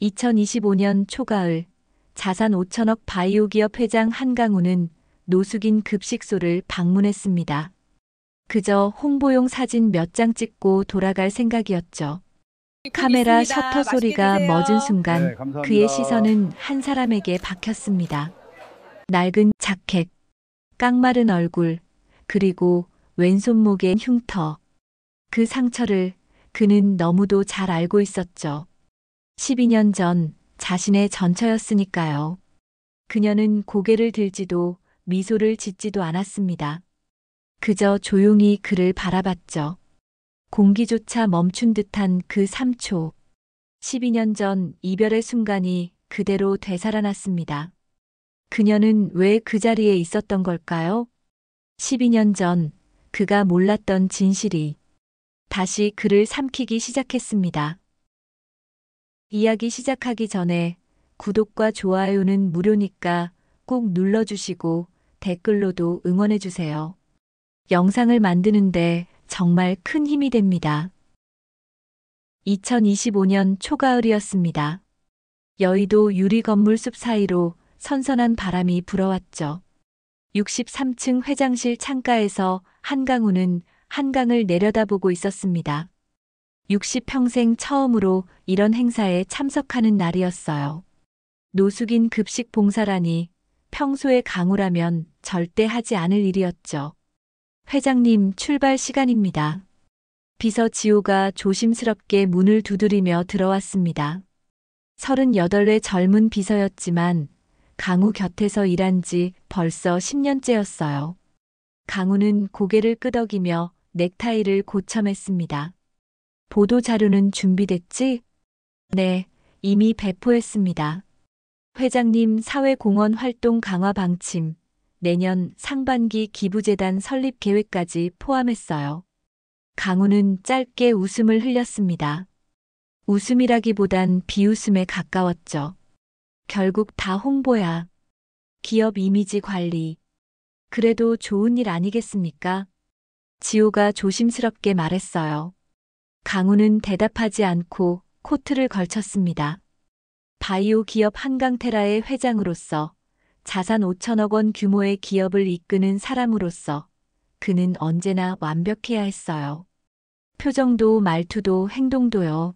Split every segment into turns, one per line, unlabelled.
2025년 초가을 자산 5천억 바이오 기업 회장 한강우는 노숙인 급식소를 방문했습니다. 그저 홍보용 사진 몇 장 찍고 돌아갈 생각이었죠. 카메라 셔터 소리가 멎은 순간
감사합니다.
그의 시선은 한 사람에게 박혔습니다. 낡은 자켓, 깡마른 얼굴, 그리고 왼손목의 흉터. 그 상처를 그는 너무도 잘 알고 있었죠. 12년 전 자신의 전처였으니까요. 그녀는 고개를 들지도 미소를 짓지도 않았습니다. 그저 조용히 그를 바라봤죠. 공기조차 멈춘 듯한 그 3초. 12년 전 이별의 순간이 그대로 되살아났습니다. 그녀는 왜 그 자리에 있었던 걸까요? 12년 전 그가 몰랐던 진실이 다시 그를 삼키기 시작했습니다. 이야기 시작하기 전에 구독과 좋아요는 무료니까 꼭 눌러주시고 댓글로도 응원해주세요. 영상을 만드는데 정말 큰 힘이 됩니다. 2025년 초가을이었습니다. 여의도 유리 건물 숲 사이로 선선한 바람이 불어왔죠. 63층 회장실 창가에서 한강우는 한강을 내려다보고 있었습니다. 60평생 처음으로 이런 행사에 참석하는 날이었어요. 노숙인 급식 봉사라니 평소에 강우라면 절대 하지 않을 일이었죠. 회장님, 출발 시간입니다. 비서 지호가 조심스럽게 문을 두드리며 들어왔습니다. 38의 젊은 비서였지만 강우 곁에서 일한 지 벌써 10년째였어요. 강우는 고개를 끄덕이며 넥타이를 고쳐맸습니다. 보도 자료는 준비됐지? 네, 이미 배포했습니다. 회장님 사회공헌 활동 강화 방침, 내년 상반기 기부재단 설립 계획까지 포함했어요. 강우는 짧게 웃음을 흘렸습니다. 웃음이라기보단 비웃음에 가까웠죠. 결국 다 홍보야. 기업 이미지 관리. 그래도 좋은 일 아니겠습니까? 지호가 조심스럽게 말했어요. 강우는 대답하지 않고 코트를 걸쳤습니다. 바이오 기업 한강테라의 회장으로서 자산 5천억 원 규모의 기업을 이끄는 사람으로서 그는 언제나 완벽해야 했어요. 표정도 말투도 행동도요.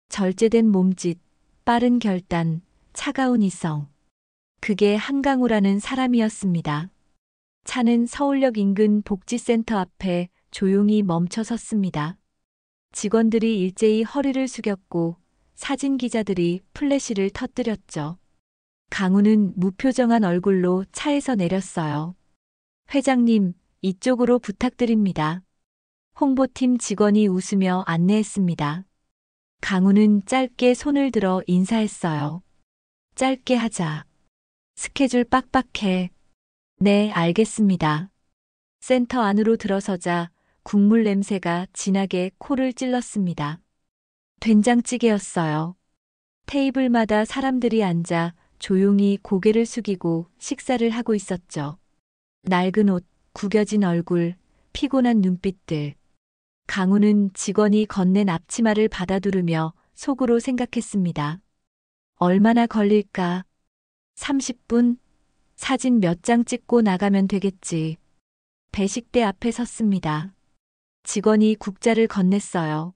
절제된 몸짓, 빠른 결단, 차가운 이성. 그게 한강우라는 사람이었습니다. 차는 서울역 인근 복지센터 앞에 조용히 멈춰 섰습니다. 직원들이 일제히 허리를 숙였고 사진 기자들이 플래시를 터뜨렸죠. 강우는 무표정한 얼굴로 차에서 내렸어요. 회장님, 이쪽으로 부탁드립니다. 홍보팀 직원이 웃으며 안내했습니다. 강우는 짧게 손을 들어 인사했어요. 짧게 하자. 스케줄 빡빡해. 네, 알겠습니다. 센터 안으로 들어서자 국물 냄새가 진하게 코를 찔렀습니다. 된장찌개였어요. 테이블마다 사람들이 앉아 조용히 고개를 숙이고 식사를 하고 있었죠. 낡은 옷, 구겨진 얼굴, 피곤한 눈빛들. 강우는 직원이 건넨 앞치마를 받아두르며 속으로 생각했습니다. 얼마나 걸릴까? 30분? 사진 몇 장 찍고 나가면 되겠지. 배식대 앞에 섰습니다. 직원이 국자를 건넸어요.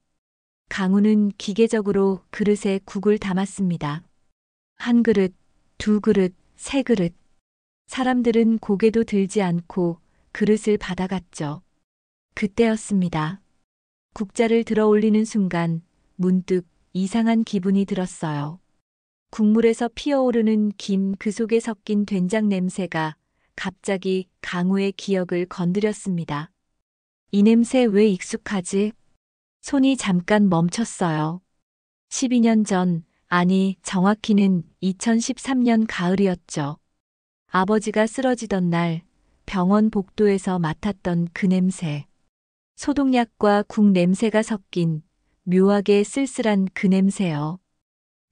강우는 기계적으로 그릇에 국을 담았습니다. 한 그릇, 두 그릇, 세 그릇. 사람들은 고개도 들지 않고 그릇을 받아갔죠. 그때였습니다. 국자를 들어 올리는 순간 문득 이상한 기분이 들었어요. 국물에서 피어오르는 김 그 속에 섞인 된장 냄새가 갑자기 강우의 기억을 건드렸습니다. 이 냄새 왜 익숙하지? 손이 잠깐 멈췄어요. 12년 전, 아니 정확히는 2013년 가을이었죠. 아버지가 쓰러지던 날 병원 복도에서 맡았던 그 냄새. 소독약과 국 냄새가 섞인 묘하게 쓸쓸한 그 냄새요.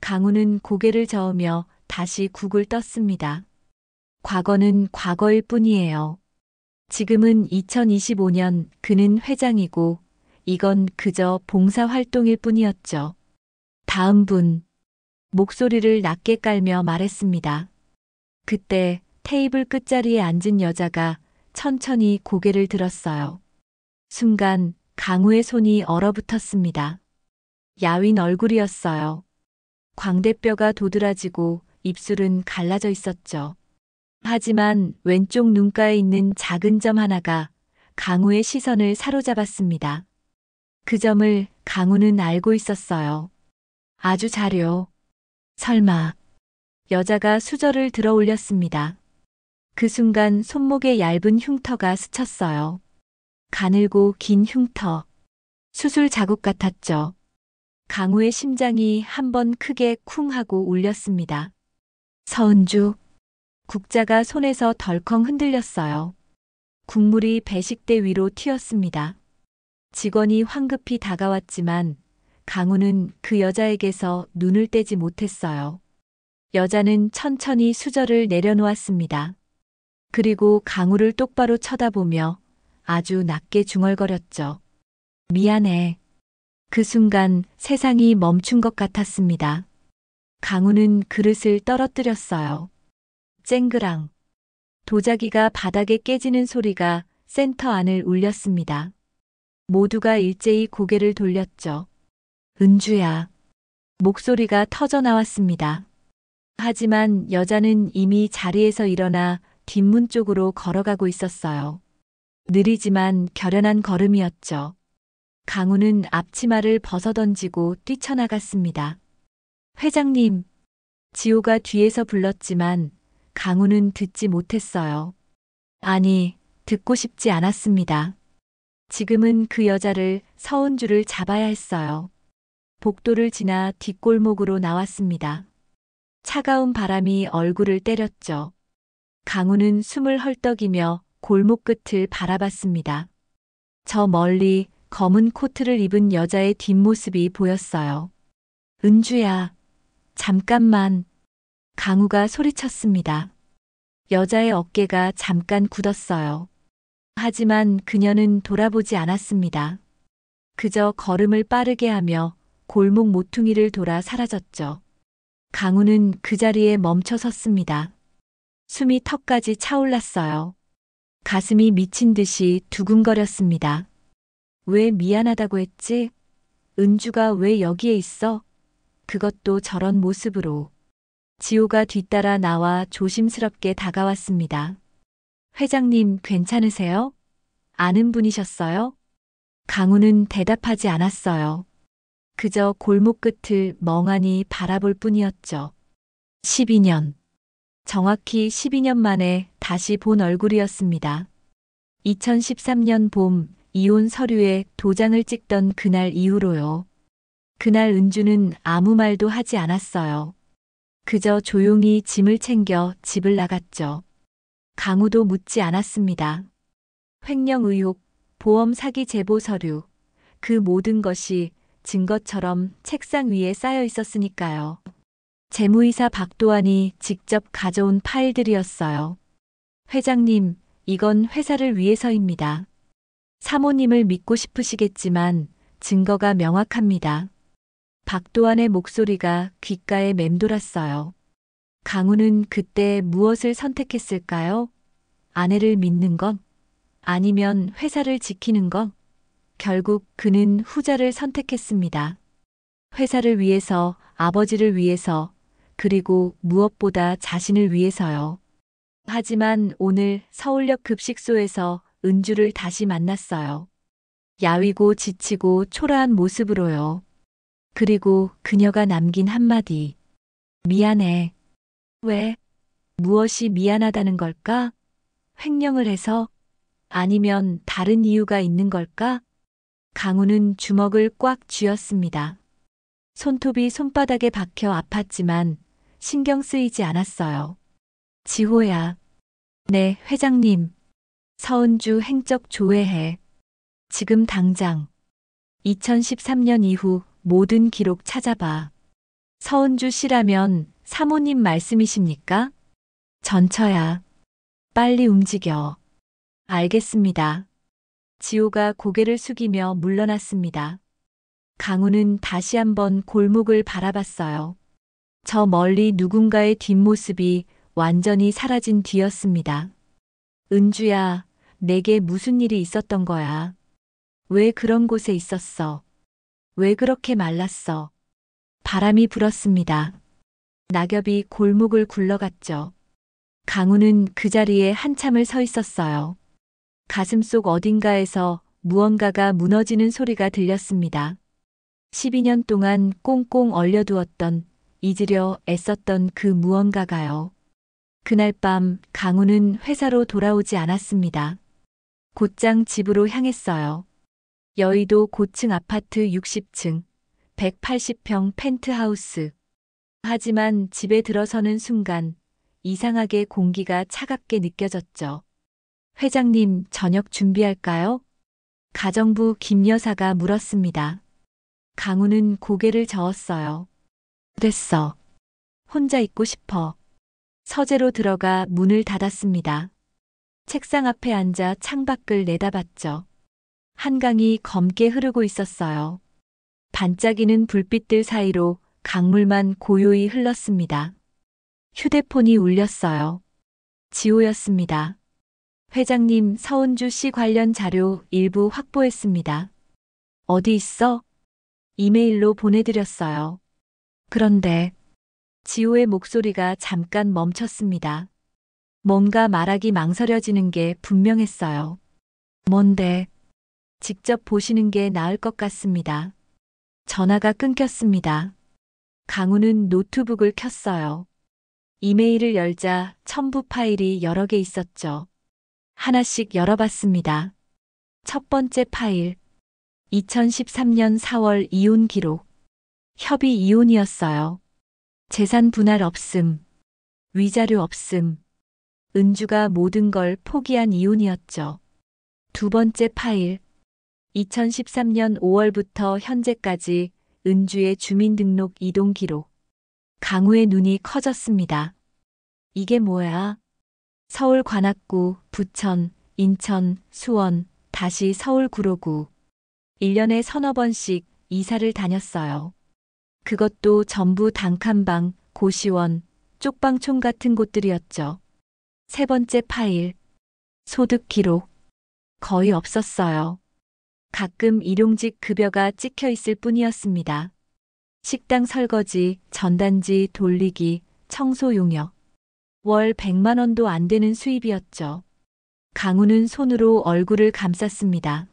강우는 고개를 저으며 다시 국을 떴습니다. 과거는 과거일 뿐이에요. 지금은 2025년 그는 회장이고 이건 그저 봉사활동일 뿐이었죠. 다음 분. 목소리를 낮게 깔며 말했습니다. 그때 테이블 끝자리에 앉은 여자가 천천히 고개를 들었어요. 순간 강우의 손이 얼어붙었습니다. 야윈 얼굴이었어요. 광대뼈가 도드라지고 입술은 갈라져 있었죠. 하지만 왼쪽 눈가에 있는 작은 점 하나가 강우의 시선을 사로잡았습니다. 그 점을 강우는 알고 있었어요. 아주 잘요. 설마. 여자가 수저를 들어 올렸습니다. 그 순간 손목에 얇은 흉터가 스쳤어요. 가늘고 긴 흉터. 수술 자국 같았죠. 강우의 심장이 한 번 크게 쿵 하고 울렸습니다. 서은주. 국자가 손에서 덜컹 흔들렸어요. 국물이 배식대 위로 튀었습니다. 직원이 황급히 다가왔지만 강우는 그 여자에게서 눈을 떼지 못했어요. 여자는 천천히 수저를 내려놓았습니다. 그리고 강우를 똑바로 쳐다보며 아주 낮게 중얼거렸죠. 미안해. 그 순간 세상이 멈춘 것 같았습니다. 강우는 그릇을 떨어뜨렸어요. 쨍그랑. 도자기가 바닥에 깨지는 소리가 센터 안을 울렸습니다. 모두가 일제히 고개를 돌렸죠. 은주야. 목소리가 터져 나왔습니다. 하지만 여자는 이미 자리에서 일어나 뒷문 쪽으로 걸어가고 있었어요. 느리지만 결연한 걸음이었죠. 강우는 앞치마를 벗어던지고 뛰쳐나갔습니다. 회장님. 지호가 뒤에서 불렀지만 강우는 듣지 못했어요. 아니, 듣고 싶지 않았습니다. 지금은 그 여자를 서은주를 잡아야 했어요. 복도를 지나 뒷골목으로 나왔습니다. 차가운 바람이 얼굴을 때렸죠. 강우는 숨을 헐떡이며 골목 끝을 바라봤습니다. 저 멀리 검은 코트를 입은 여자의 뒷모습이 보였어요. 은주야, 잠깐만. 강우가 소리쳤습니다. 여자의 어깨가 잠깐 굳었어요. 하지만 그녀는 돌아보지 않았습니다. 그저 걸음을 빠르게 하며 골목 모퉁이를 돌아 사라졌죠. 강우는 그 자리에 멈춰 섰습니다. 숨이 턱까지 차올랐어요. 가슴이 미친 듯이 두근거렸습니다. 왜 미안하다고 했지? 은주가 왜 여기에 있어? 그것도 저런 모습으로. 지호가 뒤따라 나와 조심스럽게 다가왔습니다. 회장님 괜찮으세요? 아는 분이셨어요? 강우는 대답하지 않았어요. 그저 골목 끝을 멍하니 바라볼 뿐이었죠. 12년. 정확히 12년 만에 다시 본 얼굴이었습니다. 2013년 봄 이혼 서류에 도장을 찍던 그날 이후로요. 그날 은주는 아무 말도 하지 않았어요. 그저 조용히 짐을 챙겨 집을 나갔죠. 강우도 묻지 않았습니다. 횡령 의혹, 보험 사기 제보 서류, 그 모든 것이 증거처럼 책상 위에 쌓여 있었으니까요. 재무이사 박도환이 직접 가져온 파일들이었어요. 회장님, 이건 회사를 위해서입니다. 사모님을 믿고 싶으시겠지만 증거가 명확합니다. 박도환의 목소리가 귓가에 맴돌았어요. 강우는 그때 무엇을 선택했을까요? 아내를 믿는 것? 아니면 회사를 지키는 것? 결국 그는 후자를 선택했습니다. 회사를 위해서, 아버지를 위해서, 그리고 무엇보다 자신을 위해서요. 하지만 오늘 서울역 급식소에서 은주를 다시 만났어요. 야위고 지치고 초라한 모습으로요. 그리고 그녀가 남긴 한마디. 미안해. 왜? 무엇이 미안하다는 걸까? 횡령을 해서? 아니면 다른 이유가 있는 걸까? 강우는 주먹을 꽉 쥐었습니다. 손톱이 손바닥에 박혀 아팠지만 신경 쓰이지 않았어요. 지호야. 네, 회장님. 서은주 행적 조회해. 지금 당장. 2013년 이후 모든 기록 찾아봐. 서은주 씨라면 사모님 말씀이십니까? 전처야. 빨리 움직여. 알겠습니다. 지호가 고개를 숙이며 물러났습니다. 강우는 다시 한번 골목을 바라봤어요. 저 멀리 누군가의 뒷모습이 완전히 사라진 뒤였습니다. 은주야, 내게 무슨 일이 있었던 거야? 왜 그런 곳에 있었어? 왜 그렇게 말랐어? 바람이 불었습니다. 낙엽이 골목을 굴러갔죠. 강우는 그 자리에 한참을 서 있었어요. 가슴속 어딘가에서 무언가가 무너지는 소리가 들렸습니다. 12년 동안 꽁꽁 얼려두었던, 잊으려 애썼던 그 무언가가요. 그날 밤 강우는 회사로 돌아오지 않았습니다. 곧장 집으로 향했어요. 여의도 고층 아파트 60층, 180평 펜트하우스. 하지만 집에 들어서는 순간 이상하게 공기가 차갑게 느껴졌죠. 회장님, 저녁 준비할까요? 가정부 김 여사가 물었습니다. 강우는 고개를 저었어요. 됐어. 혼자 있고 싶어. 서재로 들어가 문을 닫았습니다. 책상 앞에 앉아 창밖을 내다봤죠. 한강이 검게 흐르고 있었어요. 반짝이는 불빛들 사이로 강물만 고요히 흘렀습니다. 휴대폰이 울렸어요. 지호였습니다. 회장님, 서은주 씨 관련 자료 일부 확보했습니다. 어디 있어? 이메일로 보내드렸어요. 그런데 지호의 목소리가 잠깐 멈췄습니다. 뭔가 말하기 망설여지는 게 분명했어요. 뭔데? 직접 보시는 게 나을 것 같습니다. 전화가 끊겼습니다. 강우는 노트북을 켰어요. 이메일을 열자 첨부 파일이 여러 개 있었죠. 하나씩 열어봤습니다. 첫 번째 파일. 2013년 4월 이혼 기록. 협의 이혼이었어요. 재산 분할 없음. 위자료 없음. 은주가 모든 걸 포기한 이혼이었죠. 두 번째 파일. 2013년 5월부터 현재까지 은주의 주민등록 이동 기록. 강우의 눈이 커졌습니다. 이게 뭐야? 서울 관악구, 부천, 인천, 수원, 다시 서울 구로구. 1년에 서너 번씩 이사를 다녔어요. 그것도 전부 단칸방, 고시원, 쪽방촌 같은 곳들이었죠. 세 번째 파일. 소득 기록. 거의 없었어요. 가끔 일용직 급여가 찍혀 있을 뿐이었습니다. 식당 설거지, 전단지 돌리기, 청소 용역. 월 100만 원도 안 되는 수입이었죠. 강우는 손으로 얼굴을 감쌌습니다.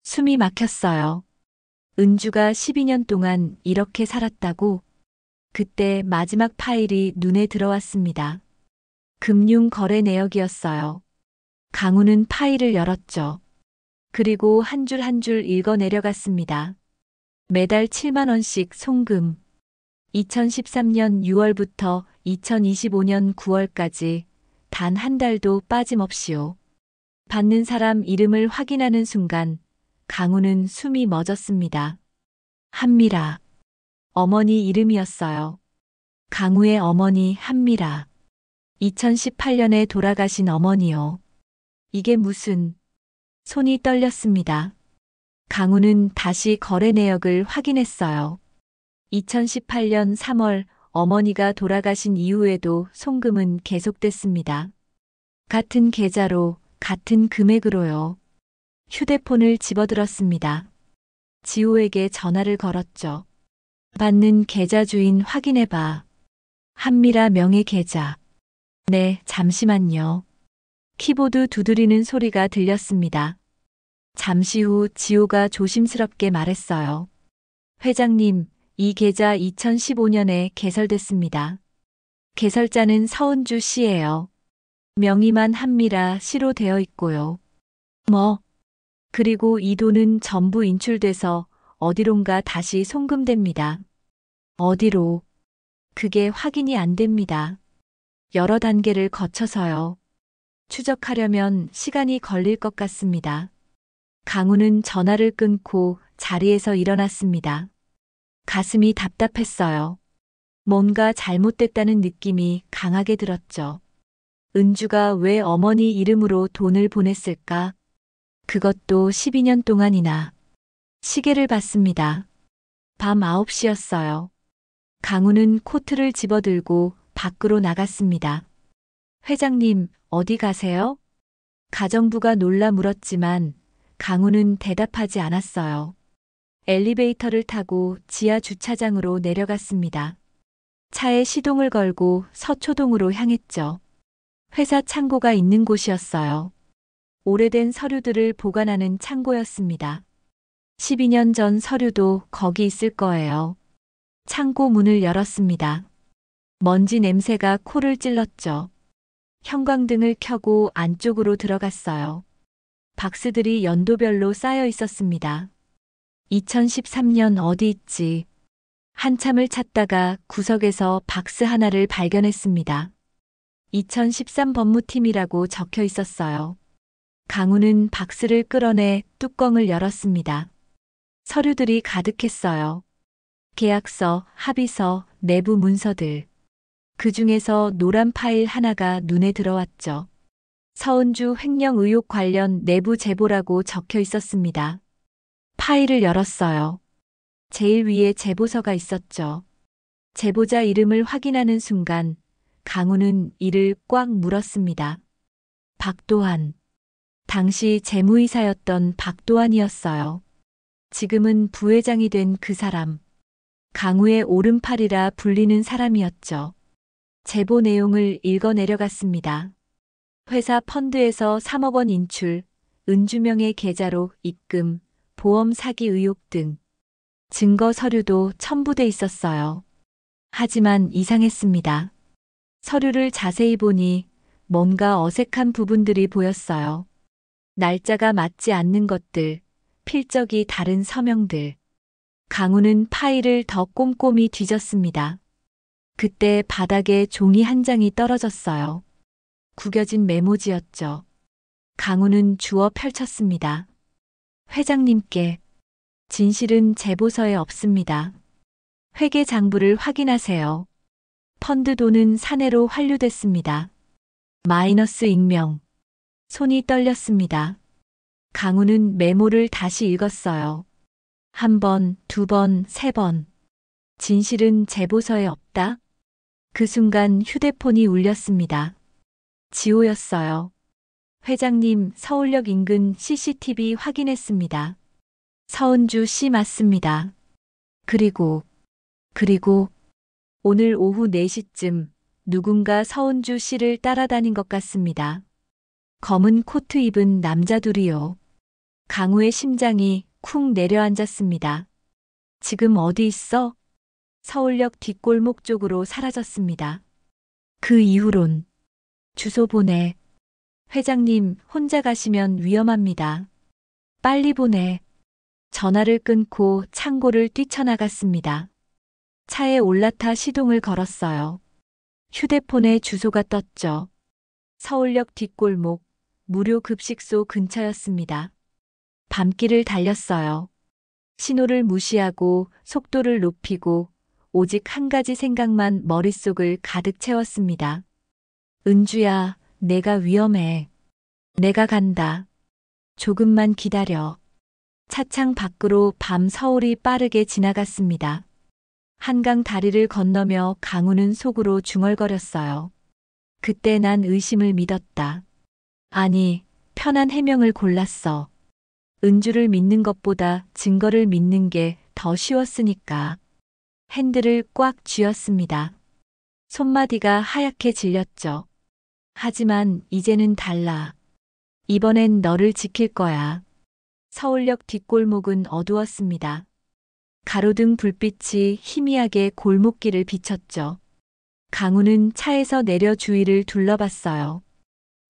숨이 막혔어요. 은주가 12년 동안 이렇게 살았다고? 그때 마지막 파일이 눈에 들어왔습니다. 금융 거래 내역이었어요. 강우는 파일을 열었죠. 그리고 한 줄 한 줄 읽어 내려갔습니다. 매달 7만 원씩 송금. 2013년 6월부터 2025년 9월까지 단 한 달도 빠짐없이요. 받는 사람 이름을 확인하는 순간 강우는 숨이 멎었습니다. 한미라. 어머니 이름이었어요. 강우의 어머니 한미라. 2018년에 돌아가신 어머니요. 이게 무슨... 손이 떨렸습니다. 강우는 다시 거래 내역을 확인했어요. 2018년 3월 어머니가 돌아가신 이후에도 송금은 계속됐습니다. 같은 계좌로, 같은 금액으로요. 휴대폰을 집어들었습니다. 지호에게 전화를 걸었죠. 받는 계좌 주인 확인해봐. 한미라 명의 계좌. 네, 잠시만요. 키보드 두드리는 소리가 들렸습니다. 잠시 후 지호가 조심스럽게 말했어요. 회장님, 이 계좌 2015년에 개설됐습니다. 개설자는 서은주 씨예요. 명의만 한미라 씨로 되어 있고요. 뭐? 그리고 이 돈은 전부 인출돼서 어디론가 다시 송금됩니다. 어디로? 그게 확인이 안 됩니다. 여러 단계를 거쳐서요. 추적하려면 시간이 걸릴 것 같습니다. 강우는 전화를 끊고 자리에서 일어났습니다. 가슴이 답답했어요. 뭔가 잘못됐다는 느낌이 강하게 들었죠. 은주가 왜 어머니 이름으로 돈을 보냈을까? 그것도 12년 동안이나. 시계를 봤습니다. 밤 9시였어요. 강우는 코트를 집어들고 밖으로 나갔습니다. 회장님, 어디 가세요? 가정부가 놀라 물었지만 강우는 대답하지 않았어요. 엘리베이터를 타고 지하 주차장으로 내려갔습니다. 차에 시동을 걸고 서초동으로 향했죠. 회사 창고가 있는 곳이었어요. 오래된 서류들을 보관하는 창고였습니다. 12년 전 서류도 거기 있을 거예요. 창고 문을 열었습니다. 먼지 냄새가 코를 찔렀죠. 형광등을 켜고 안쪽으로 들어갔어요. 박스들이 연도별로 쌓여 있었습니다. 2013년 어디 있지? 한참을 찾다가 구석에서 박스 하나를 발견했습니다. 2013 법무팀이라고 적혀 있었어요. 강우는 박스를 끌어내 뚜껑을 열었습니다. 서류들이 가득했어요. 계약서, 합의서, 내부 문서들. 그 중에서 노란 파일 하나가 눈에 들어왔죠. 서은주 횡령 의혹 관련 내부 제보라고 적혀 있었습니다. 파일을 열었어요. 제일 위에 제보서가 있었죠. 제보자 이름을 확인하는 순간 강우는 이를 꽉 물었습니다. 박도환. 당시 재무이사였던 박도환이었어요. 지금은 부회장이 된 그 사람. 강우의 오른팔이라 불리는 사람이었죠. 제보 내용을 읽어 내려갔습니다. 회사 펀드에서 3억 원 인출, 은주명의 계좌로 입금, 보험 사기 의혹 등 증거 서류도 첨부돼 있었어요. 하지만 이상했습니다. 서류를 자세히 보니 뭔가 어색한 부분들이 보였어요. 날짜가 맞지 않는 것들, 필적이 다른 서명들. 강우는 파일을 더 꼼꼼히 뒤졌습니다. 그때 바닥에 종이 한 장이 떨어졌어요. 구겨진 메모지였죠. 강우는 주워 펼쳤습니다. 회장님께. 진실은 제보서에 없습니다. 회계 장부를 확인하세요. 펀드 돈은 사내로 환류됐습니다. 마이너스 익명. 손이 떨렸습니다. 강우는 메모를 다시 읽었어요. 한 번, 두 번, 세 번. 진실은 제보서에 없다? 그 순간 휴대폰이 울렸습니다. 지호였어요. 회장님, 서울역 인근 CCTV 확인했습니다. 서은주 씨 맞습니다. 그리고 오늘 오후 4시쯤 누군가 서은주 씨를 따라다닌 것 같습니다. 검은 코트 입은 남자 둘이요. 강우의 심장이 쿵 내려앉았습니다. 지금 어디 있어? 서울역 뒷골목 쪽으로 사라졌습니다. 그 이후론 주소 보내. 회장님, 혼자 가시면 위험합니다. 빨리 보내. 전화를 끊고 창고를 뛰쳐나갔습니다. 차에 올라타 시동을 걸었어요. 휴대폰에 주소가 떴죠. 서울역 뒷골목, 무료 급식소 근처였습니다. 밤길을 달렸어요. 신호를 무시하고 속도를 높이고 오직 한 가지 생각만 머릿속을 가득 채웠습니다. 은주야, 내가 위험해. 내가 간다. 조금만 기다려. 차창 밖으로 밤 서울이 빠르게 지나갔습니다. 한강 다리를 건너며 강우는 속으로 중얼거렸어요. 그때 난 의심을 믿었다. 아니, 편한 해명을 골랐어. 은주를 믿는 것보다 증거를 믿는 게 더 쉬웠으니까. 핸들을 꽉 쥐었습니다. 손마디가 하얗게 질렸죠. 하지만 이제는 달라. 이번엔 너를 지킬 거야. 서울역 뒷골목은 어두웠습니다. 가로등 불빛이 희미하게 골목길을 비쳤죠. 강우는 차에서 내려 주위를 둘러봤어요.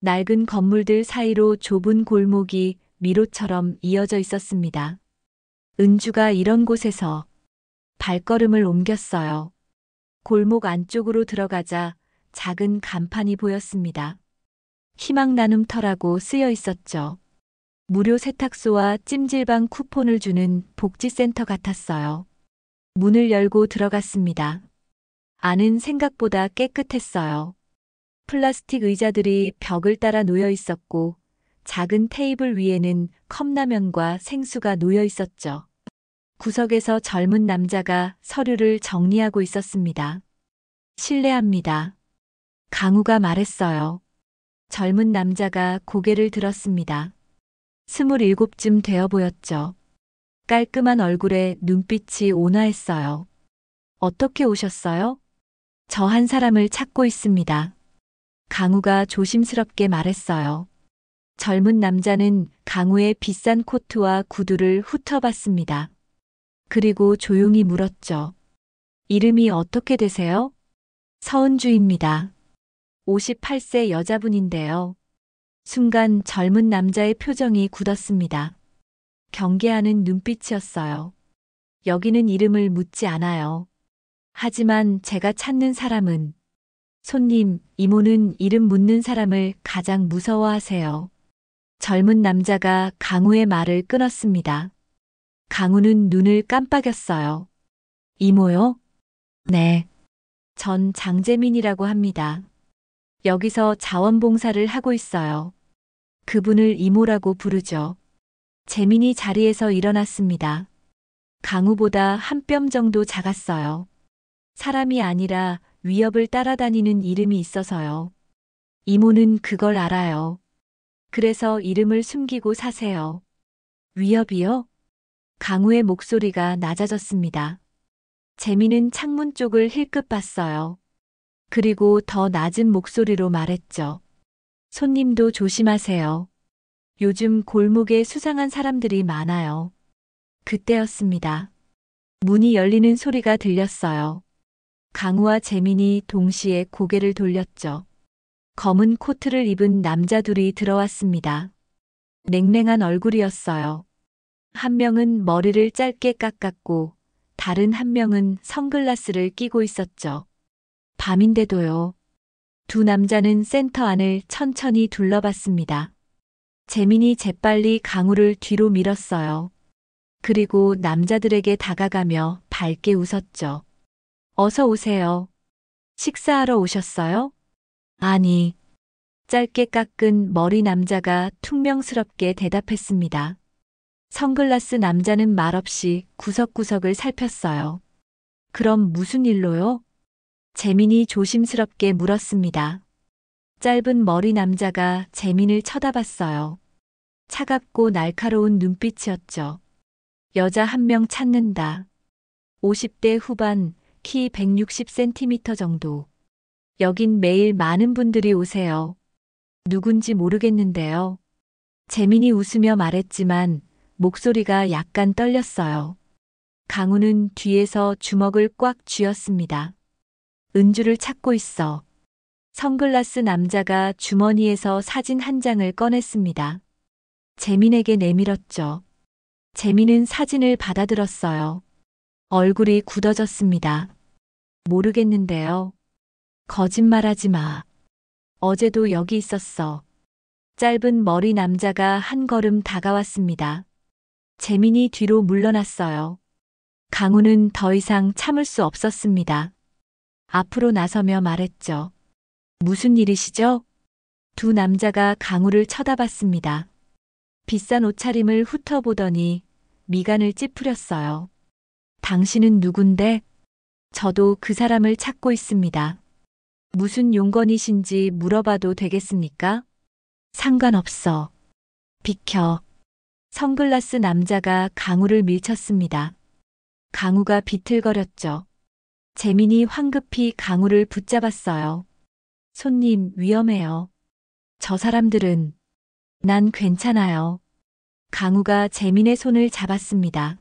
낡은 건물들 사이로 좁은 골목이 미로처럼 이어져 있었습니다. 은주가 이런 곳에서 발걸음을 옮겼어요. 골목 안쪽으로 들어가자 작은 간판이 보였습니다. 희망 나눔터라고 쓰여 있었죠. 무료 세탁소와 찜질방 쿠폰을 주는 복지센터 같았어요. 문을 열고 들어갔습니다. 안은 생각보다 깨끗했어요. 플라스틱 의자들이 벽을 따라 놓여 있었고 작은 테이블 위에는 컵라면과 생수가 놓여 있었죠. 구석에서 젊은 남자가 서류를 정리하고 있었습니다. 실례합니다. 강우가 말했어요. 젊은 남자가 고개를 들었습니다. 27쯤 되어 보였죠. 깔끔한 얼굴에 눈빛이 온화했어요. 어떻게 오셨어요? 저 한 사람을 찾고 있습니다. 강우가 조심스럽게 말했어요. 젊은 남자는 강우의 비싼 코트와 구두를 훑어봤습니다. 그리고 조용히 물었죠. 이름이 어떻게 되세요? 서은주입니다. 58세 여자분인데요. 순간 젊은 남자의 표정이 굳었습니다. 경계하는 눈빛이었어요. 여기는 이름을 묻지 않아요. 하지만 제가 찾는 사람은 손님, 이모는 이름 묻는 사람을 가장 무서워하세요. 젊은 남자가 강우의 말을 끊었습니다. 강우는 눈을 깜빡였어요. 이모요? 네. 전 장재민이라고 합니다. 여기서 자원봉사를 하고 있어요. 그분을 이모라고 부르죠. 재민이 자리에서 일어났습니다. 강우보다 한 뼘 정도 작았어요. 사람이 아니라 위협을 따라다니는 이름이 있어서요. 이모는 그걸 알아요. 그래서 이름을 숨기고 사세요. 위협이요? 강우의 목소리가 낮아졌습니다. 재민은 창문 쪽을 힐끗 봤어요. 그리고 더 낮은 목소리로 말했죠. 손님도 조심하세요. 요즘 골목에 수상한 사람들이 많아요. 그때였습니다. 문이 열리는 소리가 들렸어요. 강우와 재민이 동시에 고개를 돌렸죠. 검은 코트를 입은 남자 둘이 들어왔습니다. 냉랭한 얼굴이었어요. 한 명은 머리를 짧게 깎았고 다른 한 명은 선글라스를 끼고 있었죠. 밤인데도요. 두 남자는 센터 안을 천천히 둘러봤습니다. 재민이 재빨리 강우를 뒤로 밀었어요. 그리고 남자들에게 다가가며 밝게 웃었죠. 어서 오세요. 식사하러 오셨어요? 아니. 짧게 깎은 머리 남자가 퉁명스럽게 대답했습니다. 선글라스 남자는 말없이 구석구석을 살폈어요. 그럼 무슨 일로요? 재민이 조심스럽게 물었습니다. 짧은 머리 남자가 재민을 쳐다봤어요. 차갑고 날카로운 눈빛이었죠. 여자 한 명 찾는다. 50대 후반, 키 160cm 정도. 여긴 매일 많은 분들이 오세요. 누군지 모르겠는데요. 재민이 웃으며 말했지만 목소리가 약간 떨렸어요. 강우는 뒤에서 주먹을 꽉 쥐었습니다. 은주를 찾고 있어. 선글라스 남자가 주머니에서 사진 한 장을 꺼냈습니다. 재민에게 내밀었죠. 재민은 사진을 받아들었어요. 얼굴이 굳어졌습니다. 모르겠는데요. 거짓말하지 마. 어제도 여기 있었어. 짧은 머리 남자가 한 걸음 다가왔습니다. 재민이 뒤로 물러났어요. 강우는 더 이상 참을 수 없었습니다. 앞으로 나서며 말했죠. 무슨 일이시죠? 두 남자가 강우를 쳐다봤습니다. 비싼 옷차림을 훑어보더니 미간을 찌푸렸어요. 당신은 누군데? 저도 그 사람을 찾고 있습니다. 무슨 용건이신지 물어봐도 되겠습니까? 상관없어. 비켜. 선글라스 남자가 강우를 밀쳤습니다. 강우가 비틀거렸죠. 재민이 황급히 강우를 붙잡았어요. 손님, 위험해요. 저 사람들은. 난 괜찮아요. 강우가 재민의 손을 잡았습니다.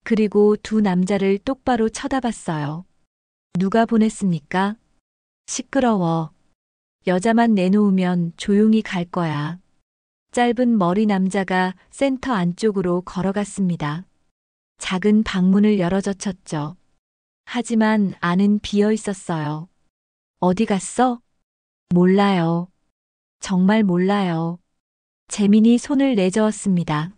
그리고 두 남자를 똑바로 쳐다봤어요. 누가 보냈습니까? 시끄러워. 여자만 내놓으면 조용히 갈 거야. 짧은 머리 남자가 센터 안쪽으로 걸어갔습니다. 작은 방문을 열어젖혔죠. 하지만 안은 비어 있었어요. 어디 갔어? 몰라요. 정말 몰라요. 재민이 손을 내저었습니다.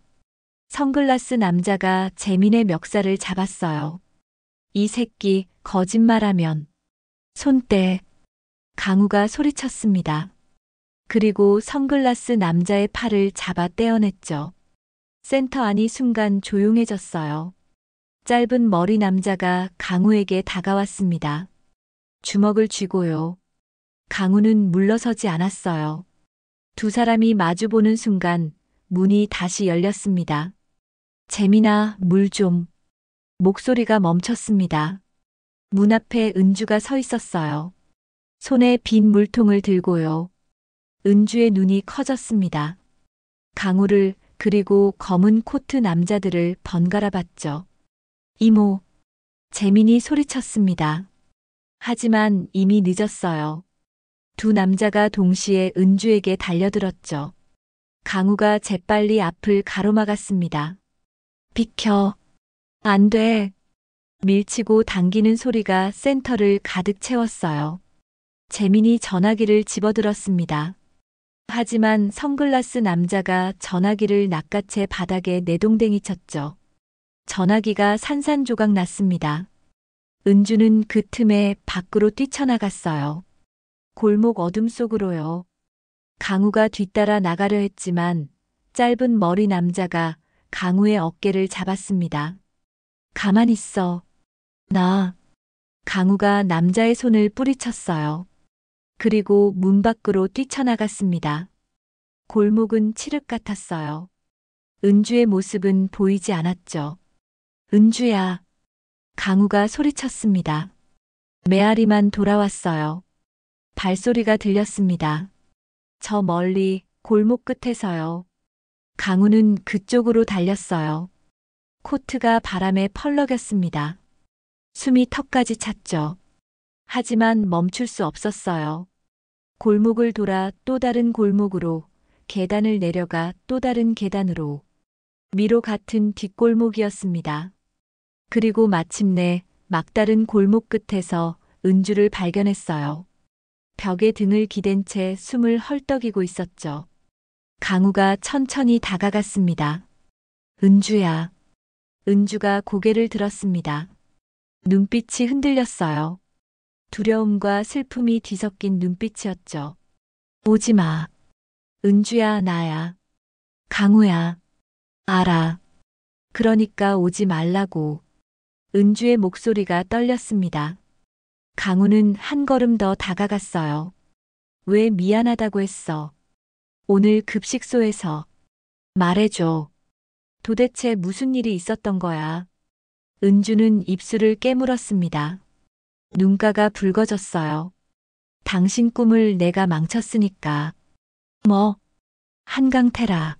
선글라스 남자가 재민의 멱살을 잡았어요. 이 새끼, 거짓말하면. 손 떼. 강우가 소리쳤습니다. 그리고 선글라스 남자의 팔을 잡아 떼어냈죠. 센터 안이 순간 조용해졌어요. 짧은 머리 남자가 강우에게 다가왔습니다. 주먹을 쥐고요. 강우는 물러서지 않았어요. 두 사람이 마주보는 순간 문이 다시 열렸습니다. 재민아, 물 좀. 목소리가 멈췄습니다. 문 앞에 은주가 서 있었어요. 손에 빈 물통을 들고요. 은주의 눈이 커졌습니다. 강우를 그리고 검은 코트 남자들을 번갈아 봤죠. 이모. 재민이 소리쳤습니다. 하지만 이미 늦었어요. 두 남자가 동시에 은주에게 달려들었죠. 강우가 재빨리 앞을 가로막았습니다. 비켜. 안 돼. 밀치고 당기는 소리가 센터를 가득 채웠어요. 재민이 전화기를 집어들었습니다. 하지만 선글라스 남자가 전화기를 낚아채 바닥에 내동댕이 쳤죠. 전화기가 산산조각 났습니다. 은주는 그 틈에 밖으로 뛰쳐나갔어요. 골목 어둠 속으로요. 강우가 뒤따라 나가려 했지만 짧은 머리 남자가 강우의 어깨를 잡았습니다. 가만 있어. 나. 강우가 남자의 손을 뿌리쳤어요. 그리고 문 밖으로 뛰쳐나갔습니다. 골목은 칠흑 같았어요. 은주의 모습은 보이지 않았죠. 은주야. 강우가 소리쳤습니다. 메아리만 돌아왔어요. 발소리가 들렸습니다. 저 멀리 골목 끝에서요. 강우는 그쪽으로 달렸어요. 코트가 바람에 펄럭였습니다. 숨이 턱까지 찼죠. 하지만 멈출 수 없었어요. 골목을 돌아 또 다른 골목으로, 계단을 내려가 또 다른 계단으로. 미로 같은 뒷골목이었습니다. 그리고 마침내 막다른 골목 끝에서 은주를 발견했어요. 벽에 등을 기댄 채 숨을 헐떡이고 있었죠. 강우가 천천히 다가갔습니다. 은주야. 은주가 고개를 들었습니다. 눈빛이 흔들렸어요. 두려움과 슬픔이 뒤섞인 눈빛이었죠. 오지 마. 은주야, 나야. 강우야. 알아. 그러니까 오지 말라고. 은주의 목소리가 떨렸습니다. 강우는 한 걸음 더 다가갔어요. 왜 미안하다고 했어? 오늘 급식소에서. 말해줘. 도대체 무슨 일이 있었던 거야? 은주는 입술을 깨물었습니다. 눈가가 붉어졌어요. 당신 꿈을 내가 망쳤으니까. 뭐? 한강테라.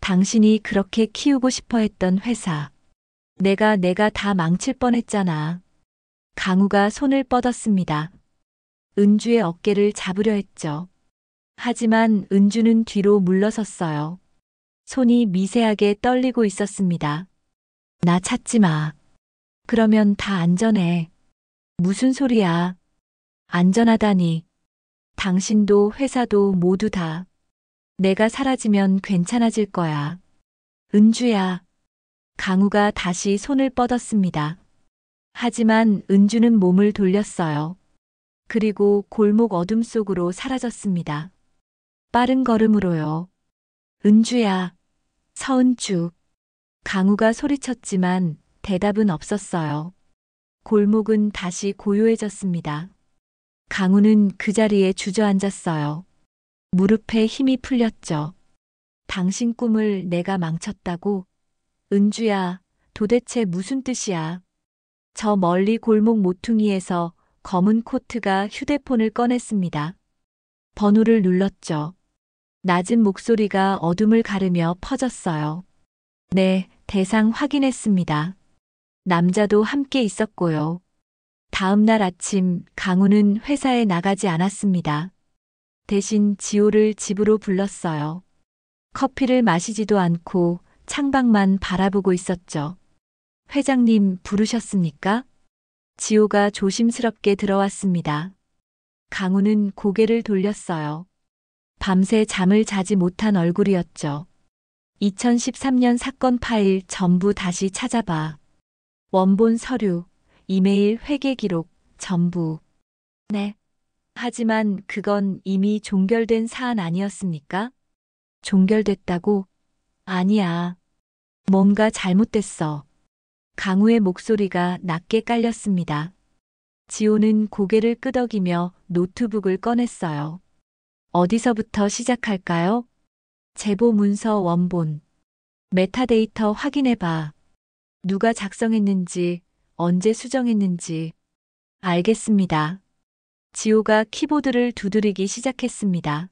당신이 그렇게 키우고 싶어 했던 회사. 내가 다 망칠 뻔했잖아. 강우가 손을 뻗었습니다. 은주의 어깨를 잡으려 했죠. 하지만 은주는 뒤로 물러섰어요. 손이 미세하게 떨리고 있었습니다. 나 찾지 마. 그러면 다 안전해. 무슨 소리야. 안전하다니. 당신도 회사도 모두 다. 내가 사라지면 괜찮아질 거야. 은주야. 강우가 다시 손을 뻗었습니다. 하지만 은주는 몸을 돌렸어요. 그리고 골목 어둠 속으로 사라졌습니다. 빠른 걸음으로요. 은주야. 서은주. 강우가 소리쳤지만 대답은 없었어요. 골목은 다시 고요해졌습니다. 강우는 그 자리에 주저앉았어요. 무릎에 힘이 풀렸죠. 당신 꿈을 내가 망쳤다고? 은주야, 도대체 무슨 뜻이야? 저 멀리 골목 모퉁이에서 검은 코트가 휴대폰을 꺼냈습니다. 번호를 눌렀죠. 낮은 목소리가 어둠을 가르며 퍼졌어요. 네, 대상 확인했습니다. 남자도 함께 있었고요. 다음 날 아침 강우는 회사에 나가지 않았습니다. 대신 지호를 집으로 불렀어요. 커피를 마시지도 않고 창밖만 바라보고 있었죠. 회장님 부르셨습니까? 지호가 조심스럽게 들어왔습니다. 강우는 고개를 돌렸어요. 밤새 잠을 자지 못한 얼굴이었죠. 2013년 사건 파일 전부 다시 찾아봐. 원본 서류, 이메일 회계 기록, 전부. 네. 하지만 그건 이미 종결된 사안 아니었습니까? 종결됐다고? 아니야. 뭔가 잘못됐어. 강우의 목소리가 낮게 깔렸습니다. 지호는 고개를 끄덕이며 노트북을 꺼냈어요. 어디서부터 시작할까요? 제보 문서 원본. 메타데이터 확인해봐. 누가 작성했는지, 언제 수정했는지. 알겠습니다. 지호가 키보드를 두드리기 시작했습니다.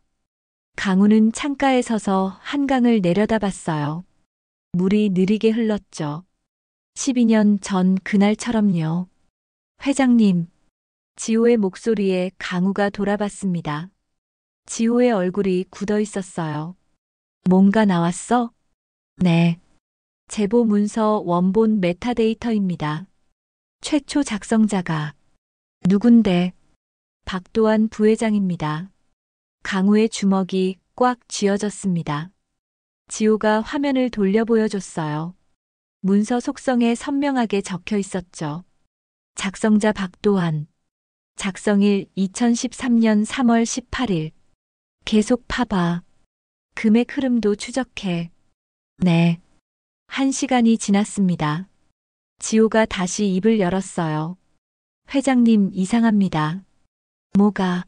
강우는 창가에 서서 한강을 내려다봤어요. 물이 느리게 흘렀죠. 12년 전 그날처럼요. 회장님. 지호의 목소리에 강우가 돌아봤습니다. 지호의 얼굴이 굳어 있었어요. 뭔가 나왔어? 네. 제보 문서 원본 메타데이터입니다. 최초 작성자가 누군데? 박도환 부회장입니다. 강우의 주먹이 꽉 쥐어졌습니다. 지호가 화면을 돌려 보여줬어요. 문서 속성에 선명하게 적혀 있었죠. 작성자 박도환. 작성일 2013년 3월 18일. 계속 파봐. 금액 흐름도 추적해. 네. 1시간이 지났습니다. 지호가 다시 입을 열었어요. 회장님 이상합니다. 뭐가?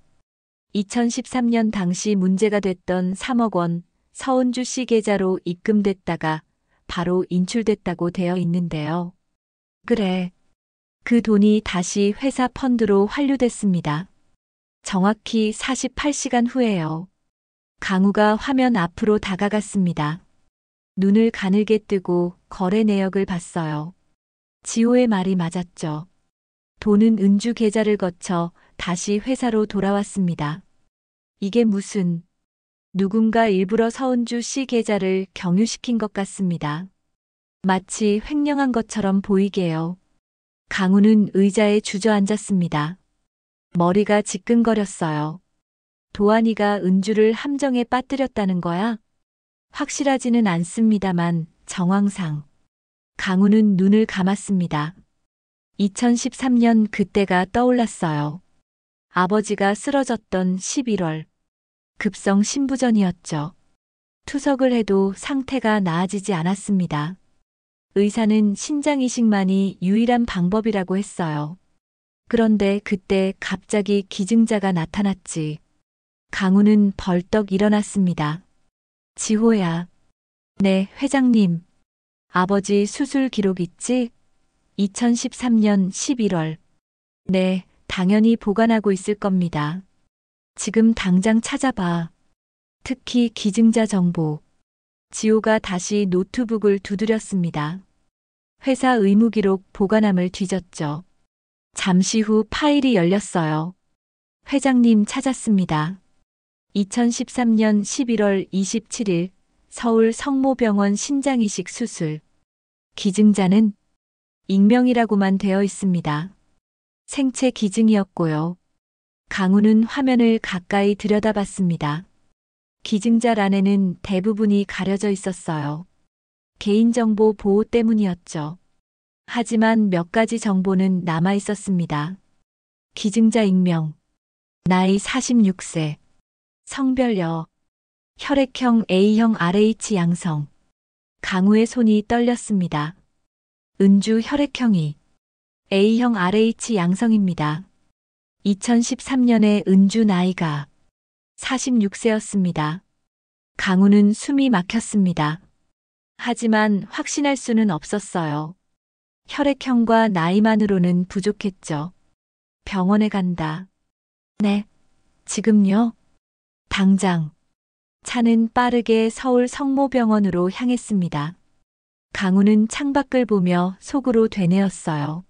2013년 당시 문제가 됐던 3억 원 서은주 씨 계좌로 입금됐다가 바로 인출됐다고 되어 있는데요. 그래. 그 돈이 다시 회사 펀드로 환류됐습니다. 정확히 48시간 후에요. 강우가 화면 앞으로 다가갔습니다. 눈을 가늘게 뜨고 거래 내역을 봤어요. 지호의 말이 맞았죠. 돈은 은주 계좌를 거쳐 다시 회사로 돌아왔습니다. 이게 무슨... 누군가 일부러 서은주 씨 계좌를 경유시킨 것 같습니다. 마치 횡령한 것처럼 보이게요. 강우는 의자에 주저앉았습니다. 머리가 지끈거렸어요. 도안이가 은주를 함정에 빠뜨렸다는 거야? 확실하지는 않습니다만 정황상. 강우는 눈을 감았습니다. 2013년 그때가 떠올랐어요. 아버지가 쓰러졌던 11월. 급성 신부전이었죠. 투석을 해도 상태가 나아지지 않았습니다. 의사는 신장 이식만이 유일한 방법이라고 했어요. 그런데 그때 갑자기 기증자가 나타났지. 강우는 벌떡 일어났습니다. 지호야. 네, 회장님. 아버지 수술 기록 있지? 2013년 11월. 네, 당연히 보관하고 있을 겁니다. 지금 당장 찾아봐. 특히 기증자 정보. 지호가 다시 노트북을 두드렸습니다. 회사 의무기록 보관함을 뒤졌죠. 잠시 후 파일이 열렸어요. 회장님 찾았습니다. 2013년 11월 27일 서울 성모병원 신장이식 수술. 기증자는 익명이라고만 되어 있습니다. 생체 기증이었고요. 강우는 화면을 가까이 들여다봤습니다. 기증자란에는 대부분이 가려져 있었어요. 개인정보 보호 때문이었죠. 하지만 몇 가지 정보는 남아 있었습니다. 기증자 익명, 나이 46세, 성별 여, 혈액형 A형 RH 양성. 강우의 손이 떨렸습니다. 은주 혈액형이 A형 RH 양성입니다. 2013년에 은주 나이가 46세였습니다. 강우는 숨이 막혔습니다. 하지만 확신할 수는 없었어요. 혈액형과 나이만으로는 부족했죠. 병원에 간다. 네. 지금요? 당장. 차는 빠르게 서울 성모병원으로 향했습니다. 강우는 창밖을 보며 속으로 되뇌었어요.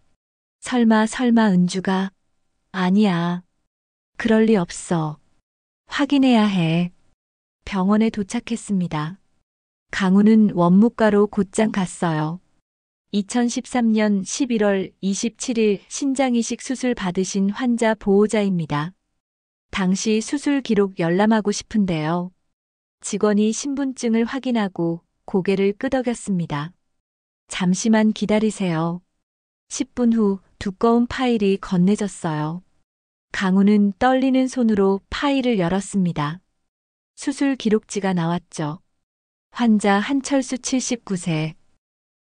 설마 은주가... 아니야. 그럴 리 없어. 확인해야 해. 병원에 도착했습니다. 강우는 원무과로 곧장 갔어요. 2013년 11월 27일 신장이식 수술 받으신 환자 보호자입니다. 당시 수술 기록 열람하고 싶은데요. 직원이 신분증을 확인하고 고개를 끄덕였습니다. 잠시만 기다리세요. 10분 후 두꺼운 파일이 건네졌어요. 강우는 떨리는 손으로 파일을 열었습니다. 수술 기록지가 나왔죠. 환자 한철수 79세,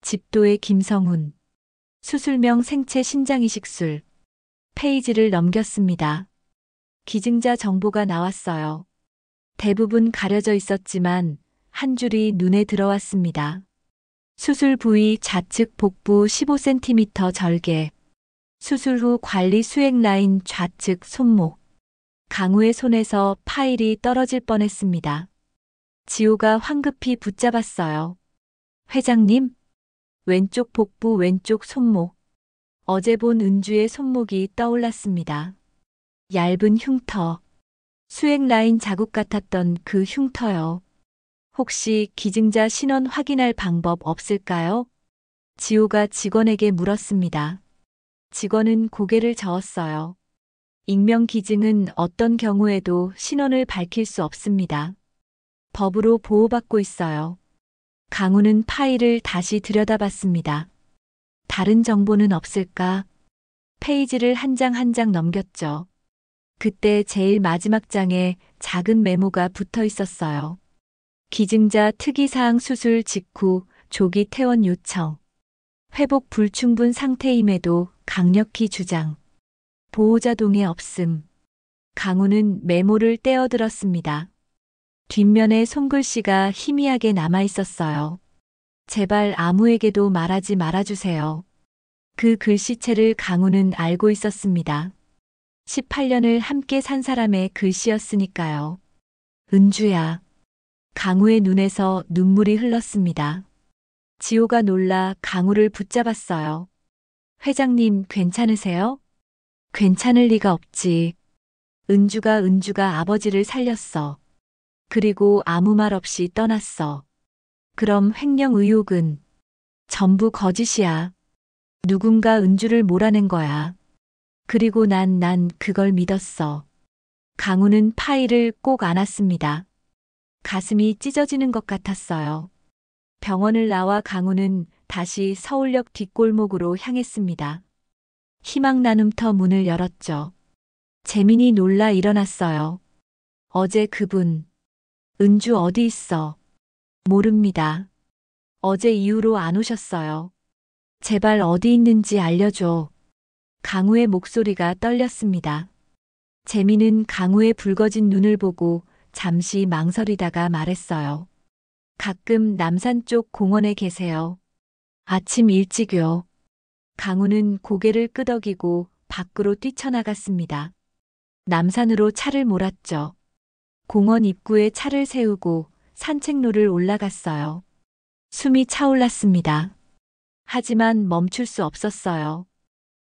집도의 김성훈, 수술명 생체 신장이식술. 페이지를 넘겼습니다. 기증자 정보가 나왔어요. 대부분 가려져 있었지만 한 줄이 눈에 들어왔습니다. 수술 부위 좌측 복부 15cm 절개. 수술 후 관리 수행 라인 좌측 손목. 강우의 손에서 파일이 떨어질 뻔했습니다. 지호가 황급히 붙잡았어요. 회장님, 왼쪽 복부 왼쪽 손목. 어제 본 은주의 손목이 떠올랐습니다. 얇은 흉터. 수액 라인 자국 같았던 그 흉터요. 혹시 기증자 신원 확인할 방법 없을까요? 지호가 직원에게 물었습니다. 직원은 고개를 저었어요. 익명 기증은 어떤 경우에도 신원을 밝힐 수 없습니다. 법으로 보호받고 있어요. 강우는 파일을 다시 들여다봤습니다. 다른 정보는 없을까? 페이지를 한 장 한 장 넘겼죠. 그때 제일 마지막 장에 작은 메모가 붙어 있었어요. 기증자 특이사항 수술 직후 조기 퇴원 요청. 회복 불충분 상태임에도 강력히 주장. 보호자 동의 없음. 강우는 메모를 떼어들었습니다. 뒷면에 손글씨가 희미하게 남아 있었어요. 제발 아무에게도 말하지 말아주세요. 그 글씨체를 강우는 알고 있었습니다. 18년을 함께 산 사람의 글씨였으니까요. 은주야. 강우의 눈에서 눈물이 흘렀습니다. 지호가 놀라 강우를 붙잡았어요. 회장님 괜찮으세요? 괜찮을 리가 없지. 은주가 아버지를 살렸어. 그리고 아무 말 없이 떠났어. 그럼 횡령 의혹은 전부 거짓이야. 누군가 은주를 몰아낸 거야. 그리고 난 그걸 믿었어. 강우는 파일을 꼭 안았습니다. 가슴이 찢어지는 것 같았어요. 병원을 나와 강우는 다시 서울역 뒷골목으로 향했습니다. 희망 나눔터 문을 열었죠. 재민이 놀라 일어났어요. 어제 그분, 은주 어디 있어? 모릅니다. 어제 이후로 안 오셨어요. 제발 어디 있는지 알려줘. 강우의 목소리가 떨렸습니다. 재민은 강우의 붉어진 눈을 보고 잠시 망설이다가 말했어요. 가끔 남산 쪽 공원에 계세요. 아침 일찍요. 강우는 고개를 끄덕이고 밖으로 뛰쳐나갔습니다. 남산으로 차를 몰았죠. 공원 입구에 차를 세우고 산책로를 올라갔어요. 숨이 차올랐습니다. 하지만 멈출 수 없었어요.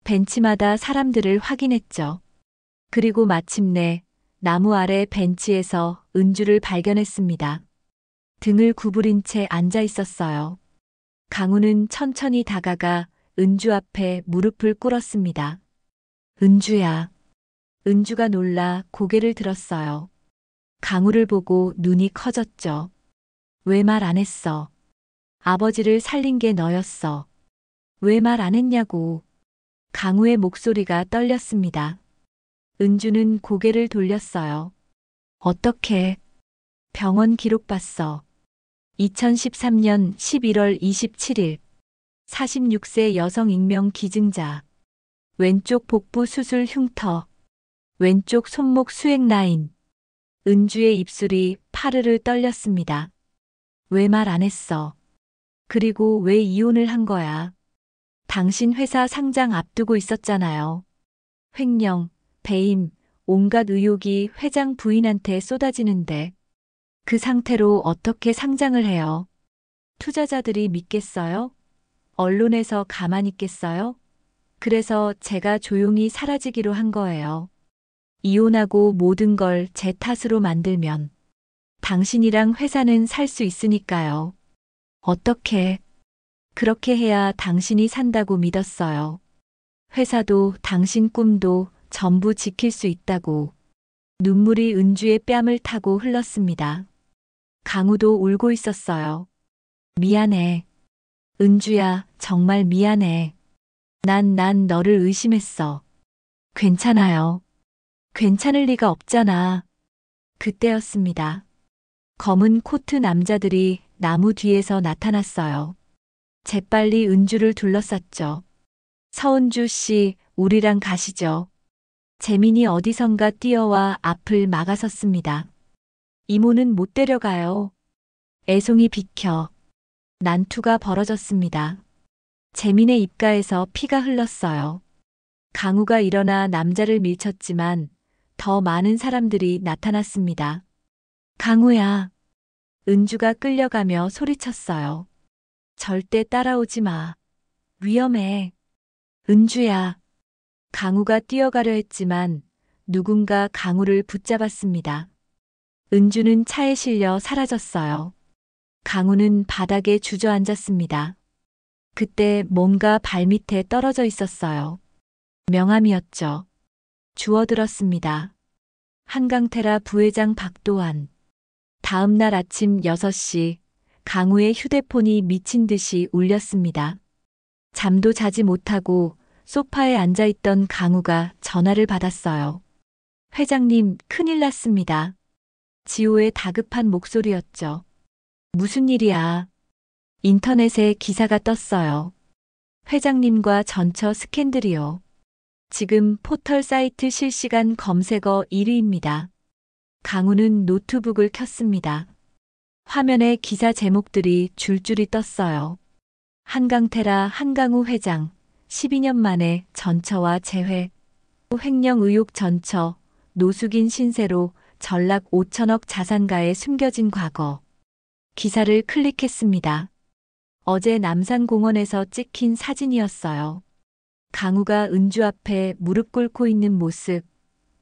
벤치마다 사람들을 확인했죠. 그리고 마침내 나무 아래 벤치에서 은주를 발견했습니다. 등을 구부린 채 앉아 있었어요. 강우는 천천히 다가가 은주 앞에 무릎을 꿇었습니다. 은주야. 은주가 놀라 고개를 들었어요. 강우를 보고 눈이 커졌죠. 왜 말 안 했어? 아버지를 살린 게 너였어. 왜 말 안 했냐고. 강우의 목소리가 떨렸습니다. 은주는 고개를 돌렸어요. 어떻게? 병원 기록 봤어. 2013년 11월 27일. 46세 여성 익명 기증자. 왼쪽 복부 수술 흉터. 왼쪽 손목 수액 라인. 은주의 입술이 파르르 떨렸습니다. 왜 말 안 했어? 그리고 왜 이혼을 한 거야? 당신 회사 상장 앞두고 있었잖아요. 횡령, 배임, 온갖 의혹이 회장 부인한테 쏟아지는데 그 상태로 어떻게 상장을 해요? 투자자들이 믿겠어요? 언론에서 가만히 있겠어요? 그래서 제가 조용히 사라지기로 한 거예요. 이혼하고 모든 걸 제 탓으로 만들면 당신이랑 회사는 살 수 있으니까요. 어떻게? 그렇게 해야 당신이 산다고 믿었어요. 회사도 당신 꿈도 전부 지킬 수 있다고. 눈물이 은주의 뺨을 타고 흘렀습니다. 강우도 울고 있었어요. 미안해. 은주야, 정말 미안해. 난 너를 의심했어. 괜찮아요. 괜찮을 리가 없잖아. 그때였습니다. 검은 코트 남자들이 나무 뒤에서 나타났어요. 재빨리 은주를 둘러쌌죠. 서은주 씨, 우리랑 가시죠. 재민이 어디선가 뛰어와 앞을 막아섰습니다. 이모는 못 데려가요. 애송이 비켜. 난투가 벌어졌습니다. 재민의 입가에서 피가 흘렀어요. 강우가 일어나 남자를 밀쳤지만 더 많은 사람들이 나타났습니다. 강우야. 은주가 끌려가며 소리쳤어요. 절대 따라오지 마. 위험해. 은주야. 강우가 뛰어가려 했지만 누군가 강우를 붙잡았습니다. 은주는 차에 실려 사라졌어요. 강우는 바닥에 주저앉았습니다. 그때 뭔가 발밑에 떨어져 있었어요. 명함이었죠. 주워들었습니다. 한강테라 부회장 박도환. 다음 날 아침 6시 강우의 휴대폰이 미친 듯이 울렸습니다. 잠도 자지 못하고 소파에 앉아있던 강우가 전화를 받았어요. 회장님, 큰일 났습니다. 지호의 다급한 목소리였죠. 무슨 일이야? 인터넷에 기사가 떴어요. 회장님과 전처 스캔들이요. 지금 포털 사이트 실시간 검색어 1위입니다. 강우는 노트북을 켰습니다. 화면에 기사 제목들이 줄줄이 떴어요. 한강테라 한강우 회장, 12년 만에 전처와 재회, 횡령 의혹 전처, 노숙인 신세로 전락 5천억 자산가에 숨겨진 과거. 기사를 클릭했습니다. 어제 남산공원에서 찍힌 사진이었어요. 강우가 은주 앞에 무릎 꿇고 있는 모습,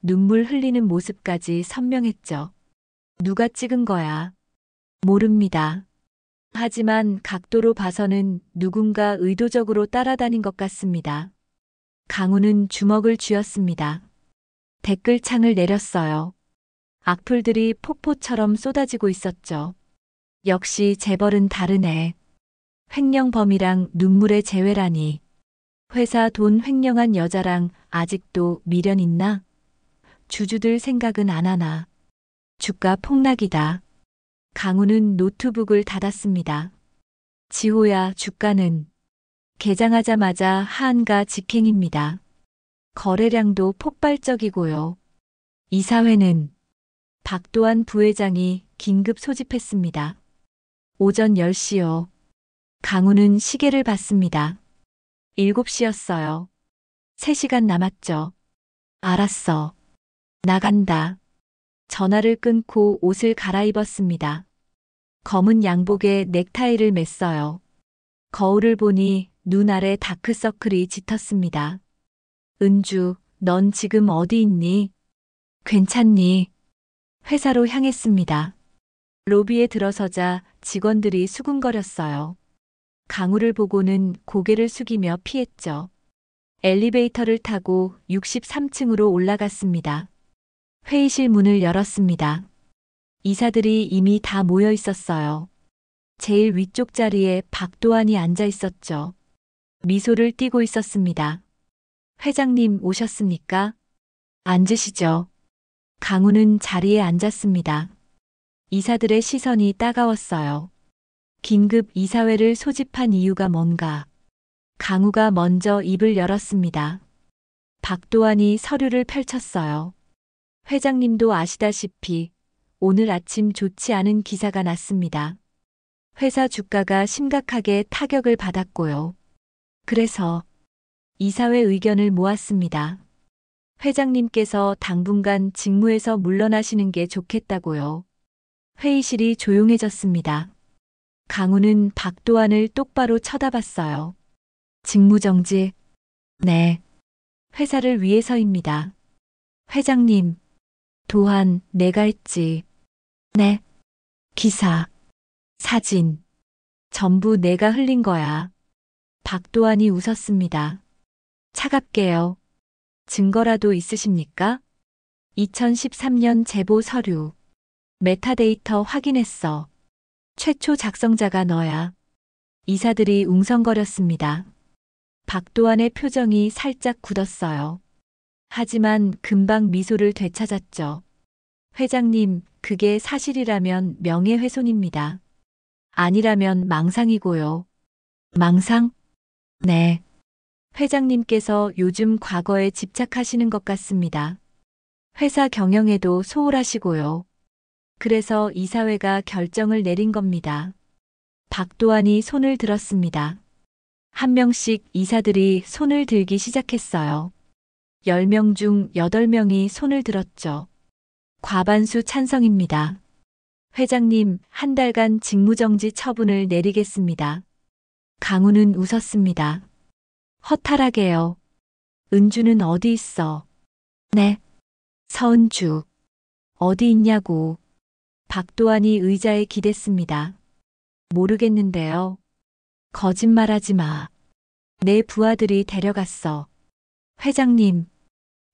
눈물 흘리는 모습까지 선명했죠. 누가 찍은 거야? 모릅니다. 하지만 각도로 봐서는 누군가 의도적으로 따라다닌 것 같습니다. 강우는 주먹을 쥐었습니다. 댓글창을 내렸어요. 악플들이 폭포처럼 쏟아지고 있었죠. 역시 재벌은 다르네. 횡령범이랑 눈물의 재회라니. 회사 돈 횡령한 여자랑 아직도 미련 있나? 주주들 생각은 안 하나. 주가 폭락이다. 강우는 노트북을 닫았습니다. 지호야, 주가는 개장하자마자 하한가 직행입니다. 거래량도 폭발적이고요. 이사회는 박도환 부회장이 긴급 소집했습니다. 오전 10시요. 강우는 시계를 봤습니다. 7시였어요. 3시간 남았죠. 알았어. 나간다. 전화를 끊고 옷을 갈아입었습니다. 검은 양복에 넥타이를 맸어요. 거울을 보니 눈 아래 다크서클이 짙었습니다. 은주, 넌 지금 어디 있니? 괜찮니? 회사로 향했습니다. 로비에 들어서자 직원들이 수군거렸어요. 강우를 보고는 고개를 숙이며 피했죠. 엘리베이터를 타고 63층으로 올라갔습니다. 회의실 문을 열었습니다. 이사들이 이미 다 모여 있었어요. 제일 위쪽 자리에 박도환이 앉아 있었죠. 미소를 띠고 있었습니다. 회장님 오셨습니까? 앉으시죠. 강우는 자리에 앉았습니다. 이사들의 시선이 따가웠어요. 긴급 이사회를 소집한 이유가 뭔가. 강우가 먼저 입을 열었습니다. 박도환이 서류를 펼쳤어요. 회장님도 아시다시피 오늘 아침 좋지 않은 기사가 났습니다. 회사 주가가 심각하게 타격을 받았고요. 그래서 이사회 의견을 모았습니다. 회장님께서 당분간 직무에서 물러나시는 게 좋겠다고요. 회의실이 조용해졌습니다. 강우는 박도환을 똑바로 쳐다봤어요. 직무정지? 네. 회사를 위해서입니다. 회장님. 도환, 내가 했지. 네. 기사, 사진. 전부 내가 흘린 거야. 박도환이 웃었습니다. 차갑게요. 증거라도 있으십니까? 2013년 제보 서류. 메타데이터 확인했어. 최초 작성자가 너야. 이사들이 웅성거렸습니다. 박도환의 표정이 살짝 굳었어요. 하지만 금방 미소를 되찾았죠. 회장님, 그게 사실이라면 명예훼손입니다. 아니라면 망상이고요. 망상? 네. 회장님께서 요즘 과거에 집착하시는 것 같습니다. 회사 경영에도 소홀하시고요. 그래서 이사회가 결정을 내린 겁니다. 박도환이 손을 들었습니다. 한 명씩 이사들이 손을 들기 시작했어요. 10명 중 8명이 손을 들었죠. 과반수 찬성입니다. 회장님, 한 달간 직무정지 처분을 내리겠습니다. 강우는 웃었습니다. 허탈하게요. 은주는 어디 있어? 네. 서은주. 어디 있냐고. 박도환이 의자에 기댔습니다. 모르겠는데요. 거짓말하지 마. 내 부하들이 데려갔어. 회장님.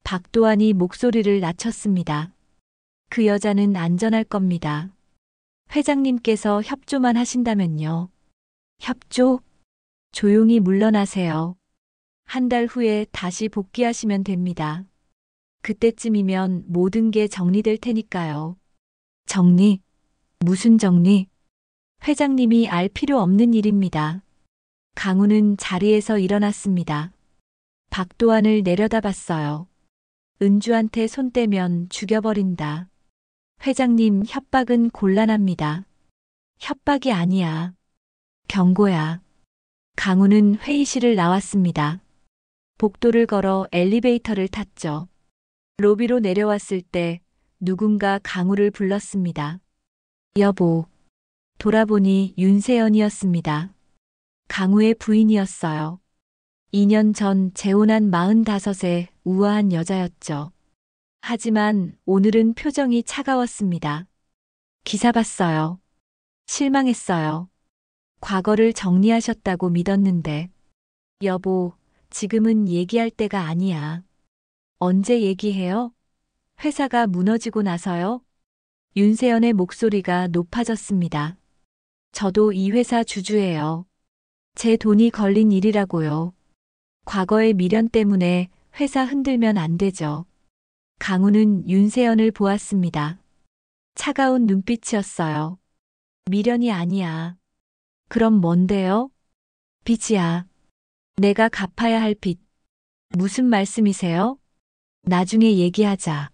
박도환이 목소리를 낮췄습니다. 그 여자는 안전할 겁니다. 회장님께서 협조만 하신다면요. 협조? 조용히 물러나세요. 한 달 후에 다시 복귀하시면 됩니다. 그때쯤이면 모든 게 정리될 테니까요. 정리? 무슨 정리? 회장님이 알 필요 없는 일입니다. 강우는 자리에서 일어났습니다. 박도환을 내려다봤어요. 은주한테 손 떼면 죽여버린다. 회장님, 협박은 곤란합니다. 협박이 아니야. 경고야. 강우는 회의실을 나왔습니다. 복도를 걸어 엘리베이터를 탔죠. 로비로 내려왔을 때 누군가 강우를 불렀습니다. 여보. 돌아보니 윤세연이었습니다. 강우의 부인이었어요. 2년 전 재혼한 45의 우아한 여자였죠. 하지만 오늘은 표정이 차가웠습니다. 기사 봤어요. 실망했어요. 과거를 정리하셨다고 믿었는데. 여보, 지금은 얘기할 때가 아니야. 언제 얘기해요? 회사가 무너지고 나서요? 윤세연의 목소리가 높아졌습니다. 저도 이 회사 주주예요. 제 돈이 걸린 일이라고요. 과거의 미련 때문에 회사 흔들면 안 되죠. 강우는 윤세연을 보았습니다. 차가운 눈빛이었어요. 미련이 아니야. 그럼 뭔데요? 빚이야. 내가 갚아야 할 빚. 무슨 말씀이세요? 나중에 얘기하자.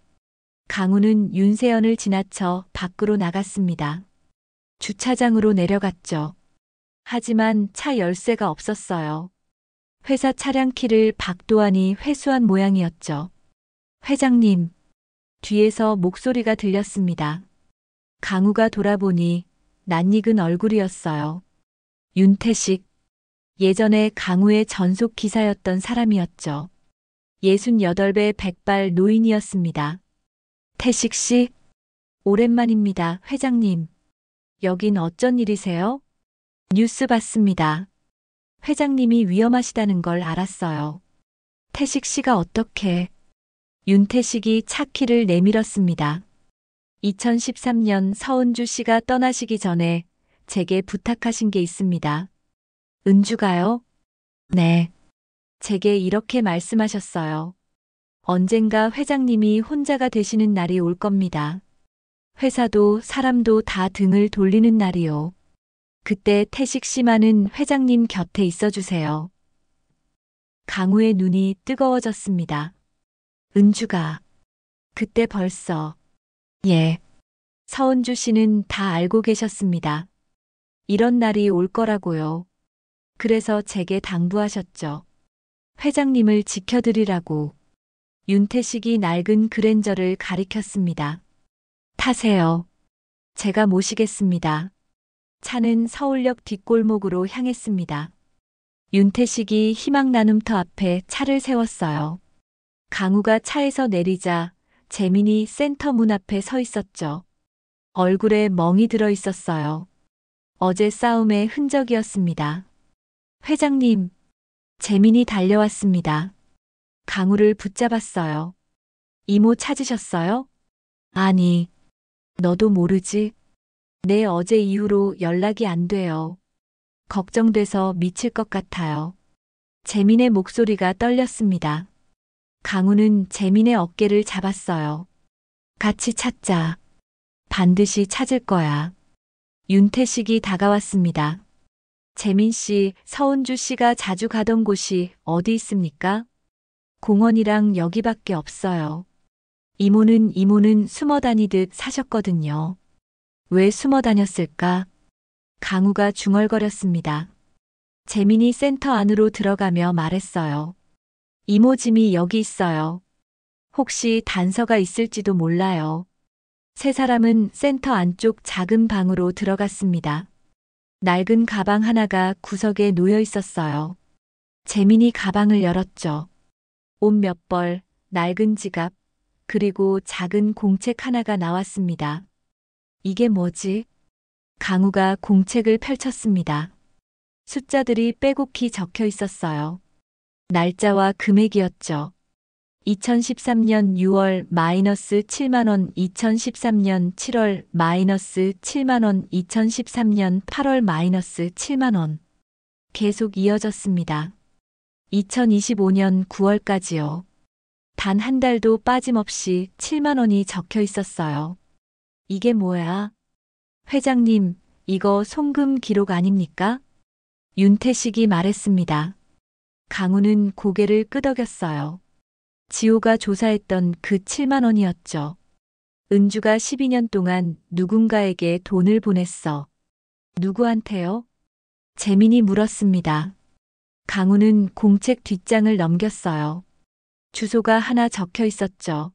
강우는 윤세연을 지나쳐 밖으로 나갔습니다. 주차장으로 내려갔죠. 하지만 차 열쇠가 없었어요. 회사 차량 키를 박도환이 회수한 모양이었죠. 회장님. 뒤에서 목소리가 들렸습니다. 강우가 돌아보니 낯익은 얼굴이었어요. 윤태식. 예전에 강우의 전속 기사였던 사람이었죠. 68배 백발 노인이었습니다. 태식 씨. 오랜만입니다, 회장님. 여긴 어쩐 일이세요? 뉴스 봤습니다. 회장님이 위험하시다는 걸 알았어요. 태식 씨가 어떻게? 윤태식이 차 키를 내밀었습니다. 2013년 서은주 씨가 떠나시기 전에 제게 부탁하신 게 있습니다. 은주가요? 네. 제게 이렇게 말씀하셨어요. 언젠가 회장님이 혼자가 되시는 날이 올 겁니다. 회사도 사람도 다 등을 돌리는 날이요. 그때 태식 씨만은 회장님 곁에 있어주세요. 강우의 눈이 뜨거워졌습니다. 은주가. 그때 벌써. 예. 서은주 씨는 다 알고 계셨습니다. 이런 날이 올 거라고요. 그래서 제게 당부하셨죠. 회장님을 지켜드리라고. 윤태식이 낡은 그랜저를 가리켰습니다. 타세요. 제가 모시겠습니다. 차는 서울역 뒷골목으로 향했습니다. 윤태식이 희망나눔터 앞에 차를 세웠어요. 강우가 차에서 내리자 재민이 센터 문 앞에 서 있었죠. 얼굴에 멍이 들어 있었어요. 어제 싸움의 흔적이었습니다. 회장님. 재민이 달려왔습니다. 강우를 붙잡았어요. 이모 찾으셨어요? 아니. 너도 모르지? 내 어제 이후로 연락이 안 돼요. 걱정돼서 미칠 것 같아요. 재민의 목소리가 떨렸습니다. 강우는 재민의 어깨를 잡았어요. 같이 찾자. 반드시 찾을 거야. 윤태식이 다가왔습니다. 재민 씨, 서은주 씨가 자주 가던 곳이 어디 있습니까? 공원이랑 여기밖에 없어요. 이모는 숨어 다니듯 사셨거든요. 왜 숨어 다녔을까? 강우가 중얼거렸습니다. 재민이 센터 안으로 들어가며 말했어요. 이모 짐이 여기 있어요. 혹시 단서가 있을지도 몰라요. 세 사람은 센터 안쪽 작은 방으로 들어갔습니다. 낡은 가방 하나가 구석에 놓여 있었어요. 재민이 가방을 열었죠. 옷 몇 벌, 낡은 지갑, 그리고 작은 공책 하나가 나왔습니다. 이게 뭐지? 강우가 공책을 펼쳤습니다. 숫자들이 빼곡히 적혀 있었어요. 날짜와 금액이었죠. 2013년 6월 마이너스 7만 원, 2013년 7월 마이너스 7만 원, 2013년 8월 마이너스 7만 원. 계속 이어졌습니다. 2025년 9월까지요. 단 한 달도 빠짐없이 7만 원이 적혀 있었어요. 이게 뭐야? 회장님, 이거 송금 기록 아닙니까? 윤태식이 말했습니다. 강우는 고개를 끄덕였어요. 지호가 조사했던 그 7만 원이었죠. 은주가 12년 동안 누군가에게 돈을 보냈어. 누구한테요? 재민이 물었습니다. 강우는 공책 뒷장을 넘겼어요. 주소가 하나 적혀 있었죠.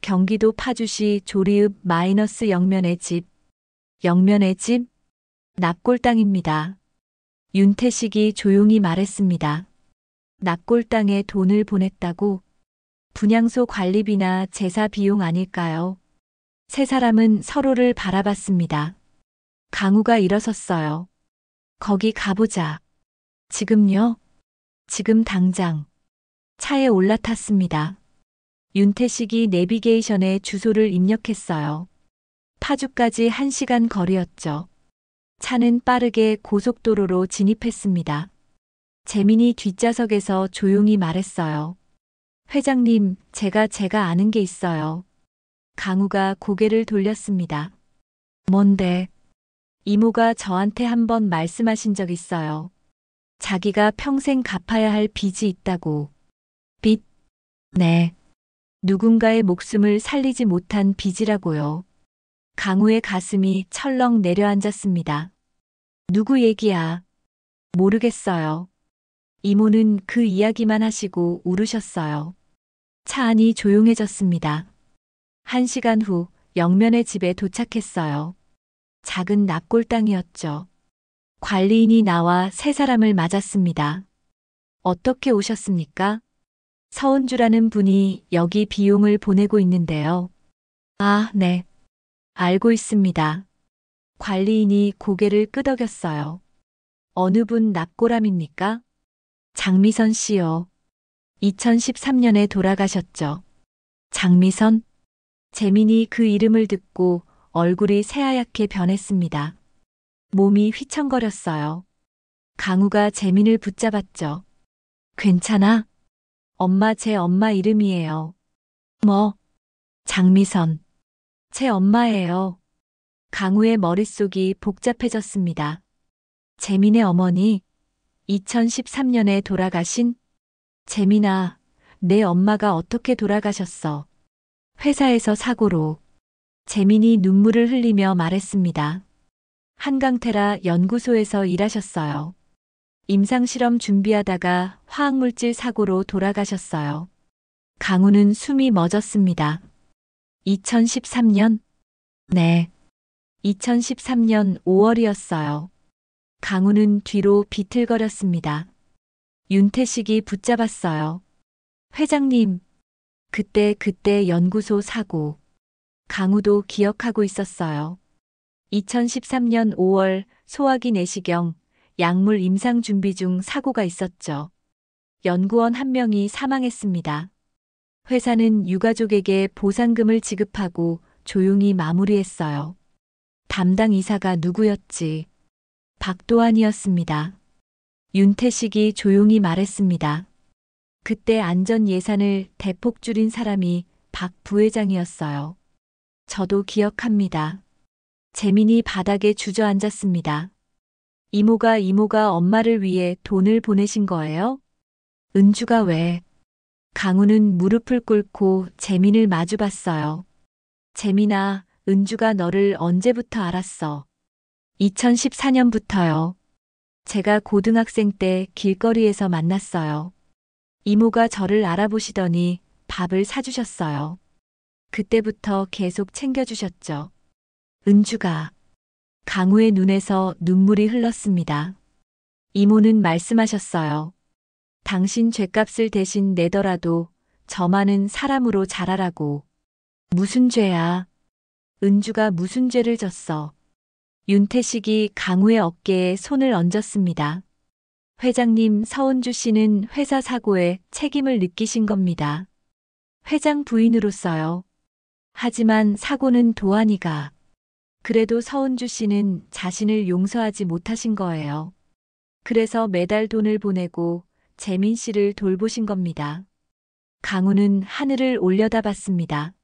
경기도 파주시 조리읍 마이너스 영면의 집. 영면의 집? 납골당입니다. 윤태식이 조용히 말했습니다. 납골당에 돈을 보냈다고? 분향소 관리비나 제사 비용 아닐까요? 세 사람은 서로를 바라봤습니다. 강우가 일어섰어요. 거기 가보자. 지금요? 지금 당장. 차에 올라탔습니다. 윤태식이 내비게이션에 주소를 입력했어요. 파주까지 1시간 거리였죠. 차는 빠르게 고속도로로 진입했습니다. 재민이 뒷좌석에서 조용히 말했어요. 회장님, 제가 아는 게 있어요. 강우가 고개를 돌렸습니다. 뭔데? 이모가 저한테 한번 말씀하신 적 있어요. 자기가 평생 갚아야 할 빚이 있다고. 빚? 네. 누군가의 목숨을 살리지 못한 빚이라고요. 강우의 가슴이 철렁 내려앉았습니다. 누구 얘기야? 모르겠어요. 이모는 그 이야기만 하시고 울으셨어요. 차 안이 조용해졌습니다. 1시간 후 영면의 집에 도착했어요. 작은 납골당이었죠. 관리인이 나와 세 사람을 맞았습니다. 어떻게 오셨습니까? 서은주라는 분이 여기 비용을 보내고 있는데요. 아, 네. 알고 있습니다. 관리인이 고개를 끄덕였어요. 어느 분 납골함입니까? 장미선 씨요. 2013년에 돌아가셨죠. 장미선? 재민이 그 이름을 듣고 얼굴이 새하얗게 변했습니다. 몸이 휘청거렸어요. 강우가 재민을 붙잡았죠. 괜찮아? 엄마 제 엄마 이름이에요. 뭐? 장미선. 제 엄마예요. 강우의 머릿속이 복잡해졌습니다. 재민의 어머니? 2013년에 돌아가신? 재민아, 내 엄마가 어떻게 돌아가셨어? 회사에서 사고로. 재민이 눈물을 흘리며 말했습니다. 한강테라 연구소에서 일하셨어요. 임상실험 준비하다가 화학물질 사고로 돌아가셨어요. 강우는 숨이 멎었습니다. 2013년? 네. 2013년 5월이었어요. 강우는 뒤로 비틀거렸습니다. 윤태식이 붙잡았어요. 회장님, 그때 연구소 사고. 강우도 기억하고 있었어요. 2013년 5월 소화기 내시경, 약물 임상 준비 중 사고가 있었죠. 연구원 한 명이 사망했습니다. 회사는 유가족에게 보상금을 지급하고 조용히 마무리했어요. 담당 이사가 누구였지? 박도환이었습니다. 윤태식이 조용히 말했습니다. 그때 안전 예산을 대폭 줄인 사람이 박 부회장이었어요. 저도 기억합니다. 재민이 바닥에 주저앉았습니다. 이모가 엄마를 위해 돈을 보내신 거예요? 은주가 왜? 강우는 무릎을 꿇고 재민을 마주봤어요. 재민아, 은주가 너를 언제부터 알았어? 2014년부터요. 제가 고등학생 때 길거리에서 만났어요. 이모가 저를 알아보시더니 밥을 사주셨어요. 그때부터 계속 챙겨주셨죠. 은주가. 강우의 눈에서 눈물이 흘렀습니다. 이모는 말씀하셨어요. 당신 죗값을 대신 내더라도 저만은 사람으로 자라라고. 무슨 죄야? 은주가 무슨 죄를 졌어? 윤태식이 강우의 어깨에 손을 얹었습니다. 회장님, 서은주 씨는 회사 사고에 책임을 느끼신 겁니다. 회장 부인으로서요. 하지만 사고는 도안이가. 그래도 서은주 씨는 자신을 용서하지 못하신 거예요. 그래서 매달 돈을 보내고 재민 씨를 돌보신 겁니다. 강우는 하늘을 올려다봤습니다.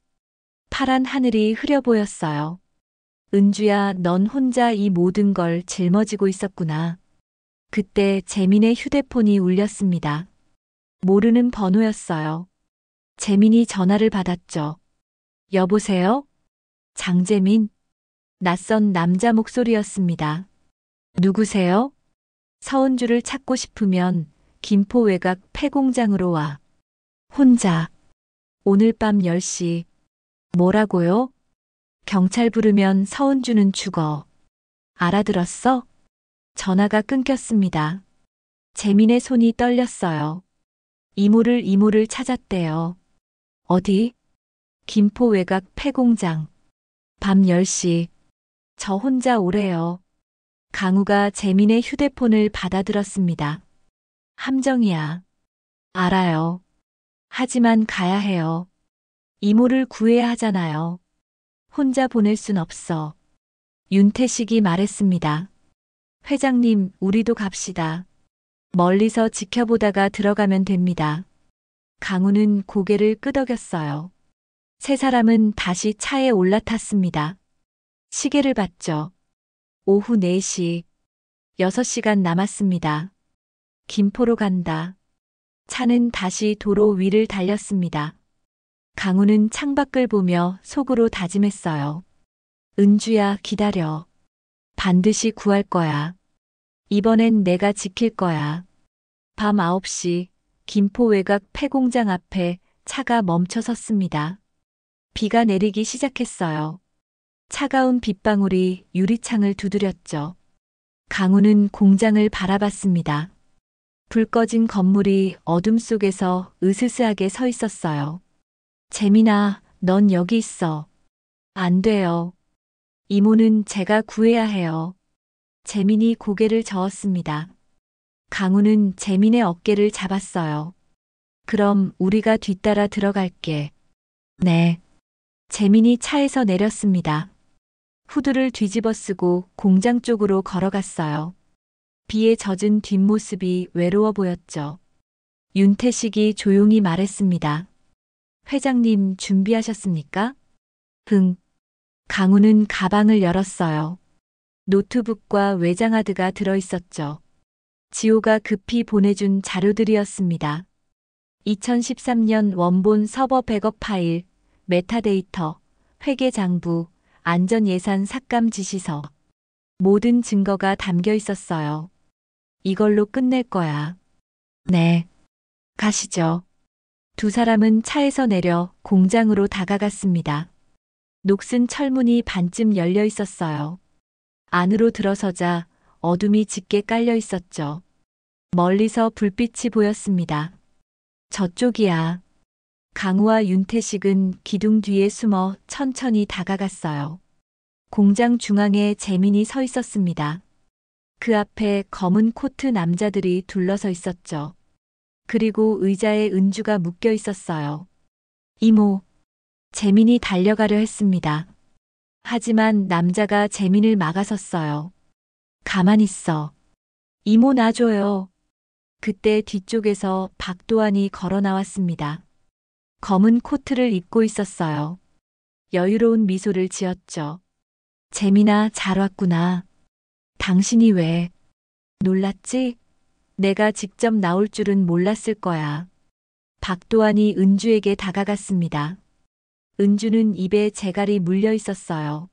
파란 하늘이 흐려 보였어요. 은주야, 넌 혼자 이 모든 걸 짊어지고 있었구나. 그때 재민의 휴대폰이 울렸습니다. 모르는 번호였어요. 재민이 전화를 받았죠. 여보세요? 장재민? 낯선 남자 목소리였습니다. 누구세요? 서은주를 찾고 싶으면 김포 외곽 폐공장으로 와. 혼자. 오늘 밤 10시. 뭐라고요? 경찰 부르면 서은주는 죽어. 알아들었어? 전화가 끊겼습니다. 재민의 손이 떨렸어요. 이모를 찾았대요. 어디? 김포 외곽 폐공장. 밤 10시. 저 혼자 오래요. 강우가 재민의 휴대폰을 받아들었습니다. 함정이야. 알아요. 하지만 가야 해요. 이모를 구해야 하잖아요. 혼자 보낼 순 없어. 윤태식이 말했습니다. 회장님, 우리도 갑시다. 멀리서 지켜보다가 들어가면 됩니다. 강우는 고개를 끄덕였어요. 세 사람은 다시 차에 올라탔습니다. 시계를 봤죠. 오후 4시. 6시간 남았습니다. 김포로 간다. 차는 다시 도로 위를 달렸습니다. 강우는 창밖을 보며 속으로 다짐했어요. 은주야, 기다려. 반드시 구할 거야. 이번엔 내가 지킬 거야. 밤 9시, 김포 외곽 폐공장 앞에 차가 멈춰 섰습니다. 비가 내리기 시작했어요. 차가운 빗방울이 유리창을 두드렸죠. 강우는 공장을 바라봤습니다. 불 꺼진 건물이 어둠 속에서 으스스하게 서 있었어요. 재민아, 넌 여기 있어. 안 돼요. 이모는 제가 구해야 해요. 재민이 고개를 저었습니다. 강우는 재민의 어깨를 잡았어요. 그럼 우리가 뒤따라 들어갈게. 네. 재민이 차에서 내렸습니다. 후드를 뒤집어 쓰고 공장 쪽으로 걸어갔어요. 비에 젖은 뒷모습이 외로워 보였죠. 윤태식이 조용히 말했습니다. 회장님 준비하셨습니까? 응. 강우는 가방을 열었어요. 노트북과 외장하드가 들어있었죠. 지호가 급히 보내준 자료들이었습니다. 2013년 원본 서버 백업 파일, 메타데이터, 회계장부, 안전예산 삭감 지시서. 모든 증거가 담겨 있었어요. 이걸로 끝낼 거야. 네. 가시죠. 두 사람은 차에서 내려 공장으로 다가갔습니다. 녹슨 철문이 반쯤 열려 있었어요. 안으로 들어서자 어둠이 짙게 깔려 있었죠. 멀리서 불빛이 보였습니다. 저쪽이야. 강우와 윤태식은 기둥 뒤에 숨어 천천히 다가갔어요. 공장 중앙에 재민이 서 있었습니다. 그 앞에 검은 코트 남자들이 둘러서 있었죠. 그리고 의자에 은주가 묶여 있었어요. 이모. 재민이 달려가려 했습니다. 하지만 남자가 재민을 막아섰어요. 가만 있어. 이모 놔줘요. 그때 뒤쪽에서 박도환이 걸어 나왔습니다. 검은 코트를 입고 있었어요. 여유로운 미소를 지었죠. 재민아, 잘 왔구나. 당신이 왜? 놀랐지? 내가 직접 나올 줄은 몰랐을 거야. 박도환이 은주에게 다가갔습니다. 은주는 입에 재갈이 물려 있었어요.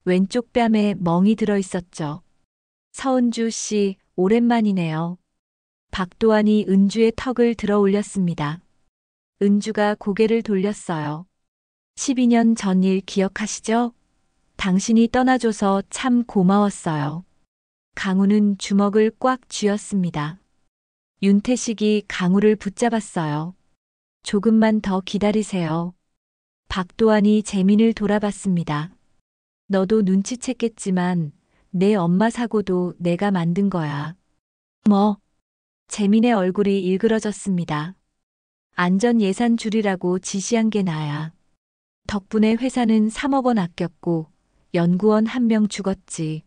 왼쪽 뺨에 멍이 들어 있었죠. 서은주 씨, 오랜만이네요. 박도환이 은주의 턱을 들어 올렸습니다. 은주가 고개를 돌렸어요. 12년 전 일 기억하시죠? 당신이 떠나줘서 참 고마웠어요. 강우는 주먹을 꽉 쥐었습니다. 윤태식이 강우를 붙잡았어요. 조금만 더 기다리세요. 박도환이 재민을 돌아봤습니다. 너도 눈치챘겠지만 내 엄마 사고도 내가 만든 거야. 뭐? 재민의 얼굴이 일그러졌습니다. 안전 예산 줄이라고 지시한 게 나야. 덕분에 회사는 3억 원 아꼈고 연구원 1명 죽었지.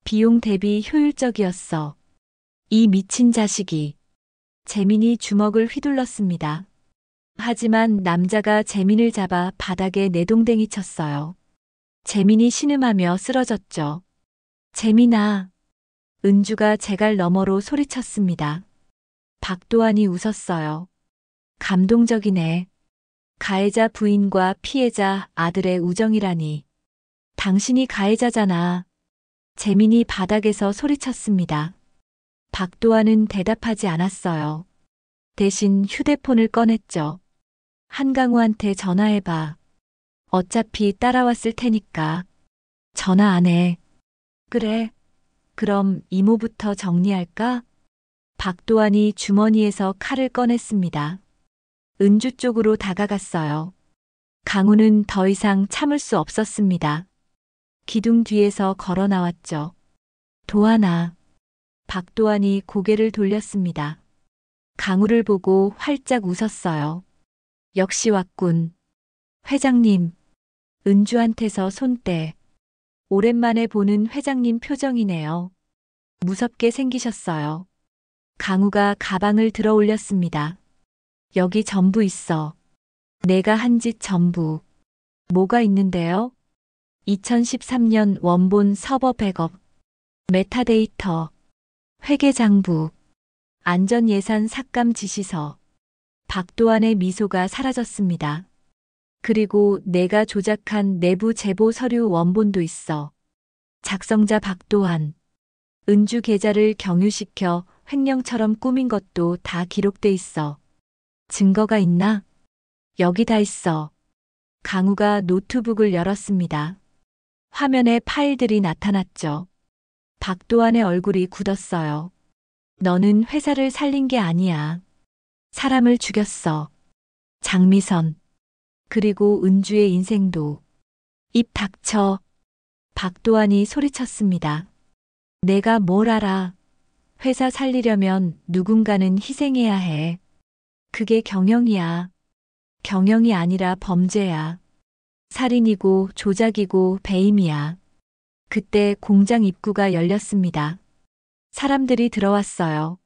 비용 대비 효율적이었어. 이 미친 자식이. 재민이 주먹을 휘둘렀습니다. 하지만 남자가 재민을 잡아 바닥에 내동댕이 쳤어요. 재민이 신음하며 쓰러졌죠. 재민아. 은주가 재갈 너머로 소리쳤습니다. 박도환이 웃었어요. 감동적이네. 가해자 부인과 피해자 아들의 우정이라니. 당신이 가해자잖아. 재민이 바닥에서 소리쳤습니다. 박도환은 대답하지 않았어요. 대신 휴대폰을 꺼냈죠. 한강우한테 전화해봐. 어차피 따라왔을 테니까. 전화 안 해. 그래. 그럼 이모부터 정리할까? 박도환이 주머니에서 칼을 꺼냈습니다. 은주 쪽으로 다가갔어요. 강우는 더 이상 참을 수 없었습니다. 기둥 뒤에서 걸어 나왔죠. 도환아. 박도환이 고개를 돌렸습니다. 강우를 보고 활짝 웃었어요. 역시 왔군. 회장님. 은주한테서 손대. 오랜만에 보는 회장님 표정이네요. 무섭게 생기셨어요. 강우가 가방을 들어 올렸습니다. 여기 전부 있어. 내가 한 짓 전부. 뭐가 있는데요? 2013년 원본 서버 백업, 메타데이터, 회계장부, 안전예산 삭감 지시서. 박도환의 미소가 사라졌습니다. 그리고 내가 조작한 내부 제보 서류 원본도 있어. 작성자 박도환. 은주 계좌를 경유시켜 횡령처럼 꾸민 것도 다 기록돼 있어. 증거가 있나? 여기 다 있어. 강우가 노트북을 열었습니다. 화면에 파일들이 나타났죠. 박도환의 얼굴이 굳었어요. 너는 회사를 살린 게 아니야. 사람을 죽였어. 장미선. 그리고 은주의 인생도. 입 닥쳐. 박도환이 소리쳤습니다. 내가 뭘 알아. 회사 살리려면 누군가는 희생해야 해. 그게 경영이야. 경영이 아니라 범죄야. 살인이고 조작이고 배임이야. 그때 공장 입구가 열렸습니다. 사람들이 들어왔어요.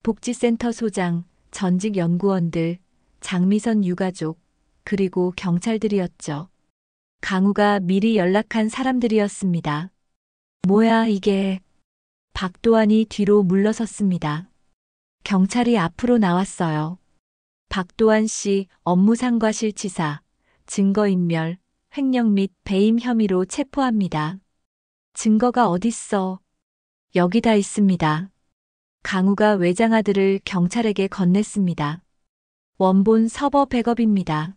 복지센터 소장, 전직 연구원들, 장미선 유가족, 그리고 경찰들이었죠. 강우가 미리 연락한 사람들이었습니다. 뭐야 이게. 박도환이 뒤로 물러섰습니다. 경찰이 앞으로 나왔어요. 박도환 씨 업무상과실치사, 증거인멸, 횡령 및 배임 혐의로 체포합니다. 증거가 어딨어? 여기 다 있습니다. 강우가 외장하드를 경찰에게 건넸습니다. 원본 서버 백업입니다.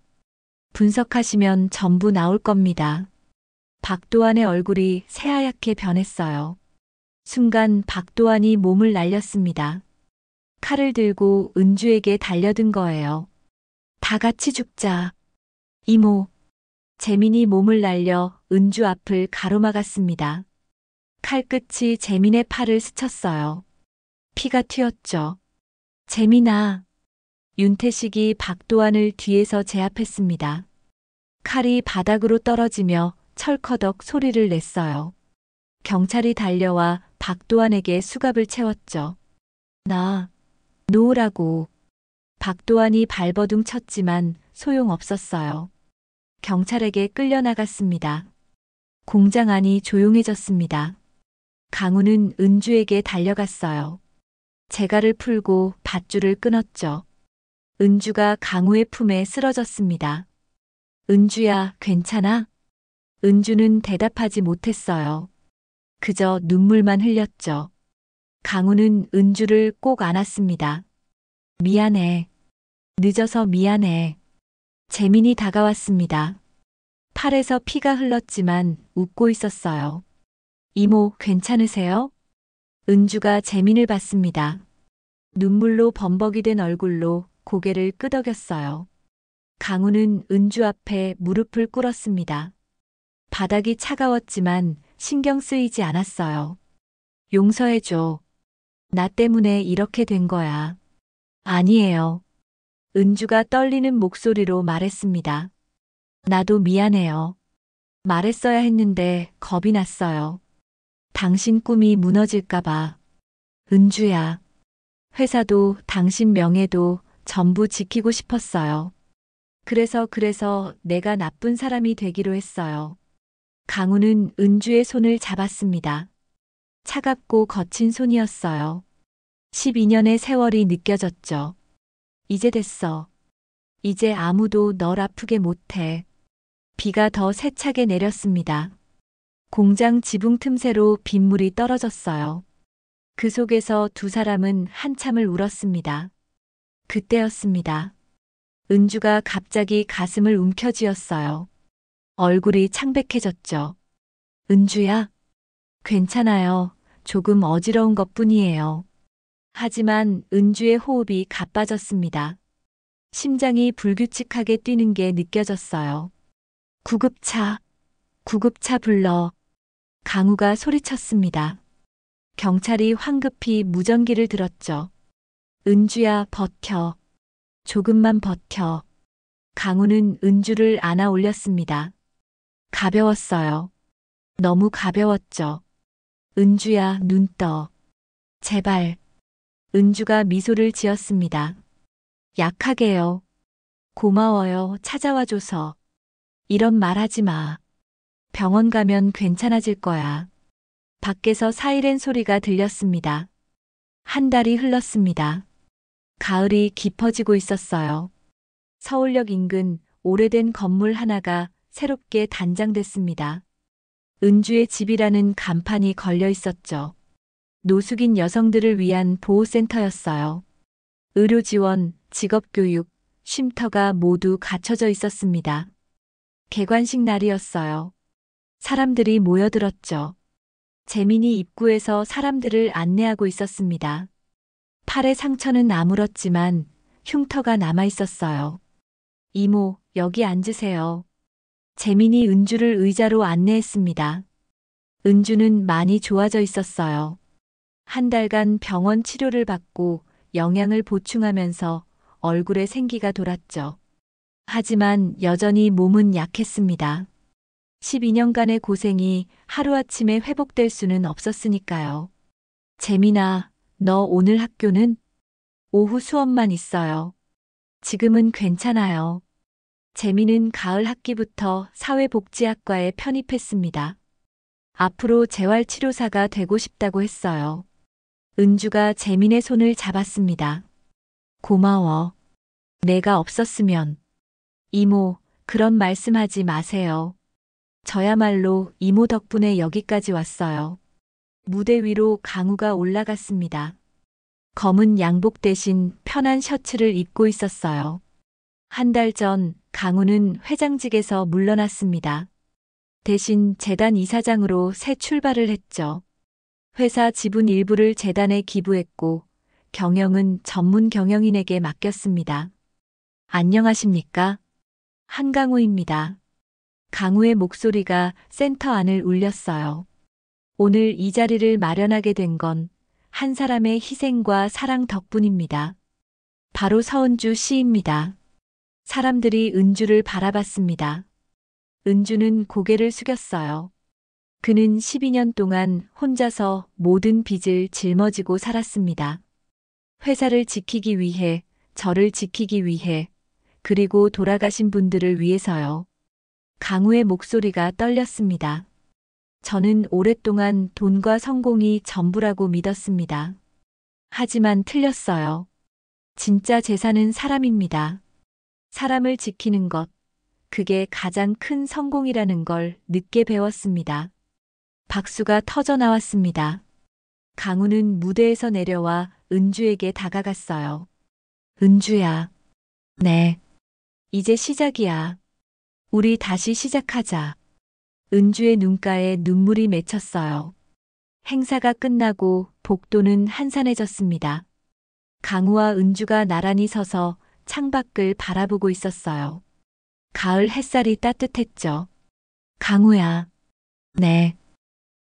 분석하시면 전부 나올 겁니다. 박도환의 얼굴이 새하얗게 변했어요. 순간 박도환이 몸을 날렸습니다. 칼을 들고 은주에게 달려든 거예요. 다 같이 죽자. 이모. 재민이 몸을 날려 은주 앞을 가로막았습니다. 칼끝이 재민의 팔을 스쳤어요. 피가 튀었죠. 재민아. 윤태식이 박도환을 뒤에서 제압했습니다. 칼이 바닥으로 떨어지며 철커덕 소리를 냈어요. 경찰이 달려와 박도환에게 수갑을 채웠죠. 나, 놓으라고. 박도환이 발버둥 쳤지만 소용없었어요. 경찰에게 끌려나갔습니다. 공장 안이 조용해졌습니다. 강우는 은주에게 달려갔어요. 재갈을 풀고 밧줄을 끊었죠. 은주가 강우의 품에 쓰러졌습니다. 은주야, 괜찮아? 은주는 대답하지 못했어요. 그저 눈물만 흘렸죠. 강우는 은주를 꼭 안았습니다. 미안해. 늦어서 미안해. 재민이 다가왔습니다. 팔에서 피가 흘렀지만 웃고 있었어요. 이모, 괜찮으세요? 은주가 재민을 봤습니다. 눈물로 범벅이 된 얼굴로 고개를 끄덕였어요. 강우는 은주 앞에 무릎을 꿇었습니다. 바닥이 차가웠지만 신경 쓰이지 않았어요. 용서해줘. 나 때문에 이렇게 된 거야. 아니에요. 은주가 떨리는 목소리로 말했습니다. 나도 미안해요. 말했어야 했는데 겁이 났어요. 당신 꿈이 무너질까봐. 은주야. 회사도 당신 명예도 전부 지키고 싶었어요. 그래서 내가 나쁜 사람이 되기로 했어요. 강우는 은주의 손을 잡았습니다. 차갑고 거친 손이었어요. 12년의 세월이 느껴졌죠. 이제 됐어. 이제 아무도 널 아프게 못해. 비가 더 세차게 내렸습니다. 공장 지붕 틈새로 빗물이 떨어졌어요. 그 속에서 두 사람은 한참을 울었습니다. 그때였습니다. 은주가 갑자기 가슴을 움켜쥐었어요. 얼굴이 창백해졌죠. 은주야? 괜찮아요. 조금 어지러운 것뿐이에요. 하지만 은주의 호흡이 가빠졌습니다. 심장이 불규칙하게 뛰는 게 느껴졌어요. 구급차 불러. 강우가 소리쳤습니다. 경찰이 황급히 무전기를 들었죠. 은주야, 버텨. 조금만 버텨. 강우는 은주를 안아 올렸습니다. 가벼웠어요. 너무 가벼웠죠. 은주야, 눈 떠. 제발. 은주가 미소를 지었습니다. 약하게요. 고마워요, 찾아와줘서. 이런 말 하지 마. 병원 가면 괜찮아질 거야. 밖에서 사이렌 소리가 들렸습니다. 한 달이 흘렀습니다. 가을이 깊어지고 있었어요. 서울역 인근 오래된 건물 하나가 새롭게 단장됐습니다. 은주의 집이라는 간판이 걸려 있었죠. 노숙인 여성들을 위한 보호센터였어요. 의료 지원, 직업교육, 쉼터가 모두 갖춰져 있었습니다. 개관식 날이었어요. 사람들이 모여들었죠. 재민이 입구에서 사람들을 안내하고 있었습니다. 팔의 상처는 아물었지만 흉터가 남아 있었어요. 이모, 여기 앉으세요. 재민이 은주를 의자로 안내했습니다. 은주는 많이 좋아져 있었어요. 한 달간 병원 치료를 받고 영양을 보충하면서 얼굴에 생기가 돌았죠. 하지만 여전히 몸은 약했습니다. 12년간의 고생이 하루아침에 회복될 수는 없었으니까요. 재민아, 너 오늘 학교는? 오후 수업만 있어요. 지금은 괜찮아요. 재민은 가을 학기부터 사회복지학과에 편입했습니다. 앞으로 재활치료사가 되고 싶다고 했어요. 은주가 재민의 손을 잡았습니다. 고마워. 내가 없었으면. 이모, 그런 말씀하지 마세요. 저야말로 이모 덕분에 여기까지 왔어요. 무대 위로 강우가 올라갔습니다. 검은 양복 대신 편한 셔츠를 입고 있었어요. 한 달 전 강우는 회장직에서 물러났습니다. 대신 재단 이사장으로 새 출발을 했죠. 회사 지분 일부를 재단에 기부했고 경영은 전문 경영인에게 맡겼습니다. 안녕하십니까? 한강우입니다. 강우의 목소리가 센터 안을 울렸어요. 오늘 이 자리를 마련하게 된 건 한 사람의 희생과 사랑 덕분입니다. 바로 서은주 씨입니다. 사람들이 은주를 바라봤습니다. 은주는 고개를 숙였어요. 그는 12년 동안 혼자서 모든 빚을 짊어지고 살았습니다. 회사를 지키기 위해, 저를 지키기 위해, 그리고 돌아가신 분들을 위해서요. 강우의 목소리가 떨렸습니다. 저는 오랫동안 돈과 성공이 전부라고 믿었습니다. 하지만 틀렸어요. 진짜 재산은 사람입니다. 사람을 지키는 것, 그게 가장 큰 성공이라는 걸 늦게 배웠습니다. 박수가 터져 나왔습니다. 강우는 무대에서 내려와 은주에게 다가갔어요. 은주야. 네. 이제 시작이야. 우리 다시 시작하자. 은주의 눈가에 눈물이 맺혔어요. 행사가 끝나고 복도는 한산해졌습니다. 강우와 은주가 나란히 서서 창밖을 바라보고 있었어요. 가을 햇살이 따뜻했죠. 강우야. 네.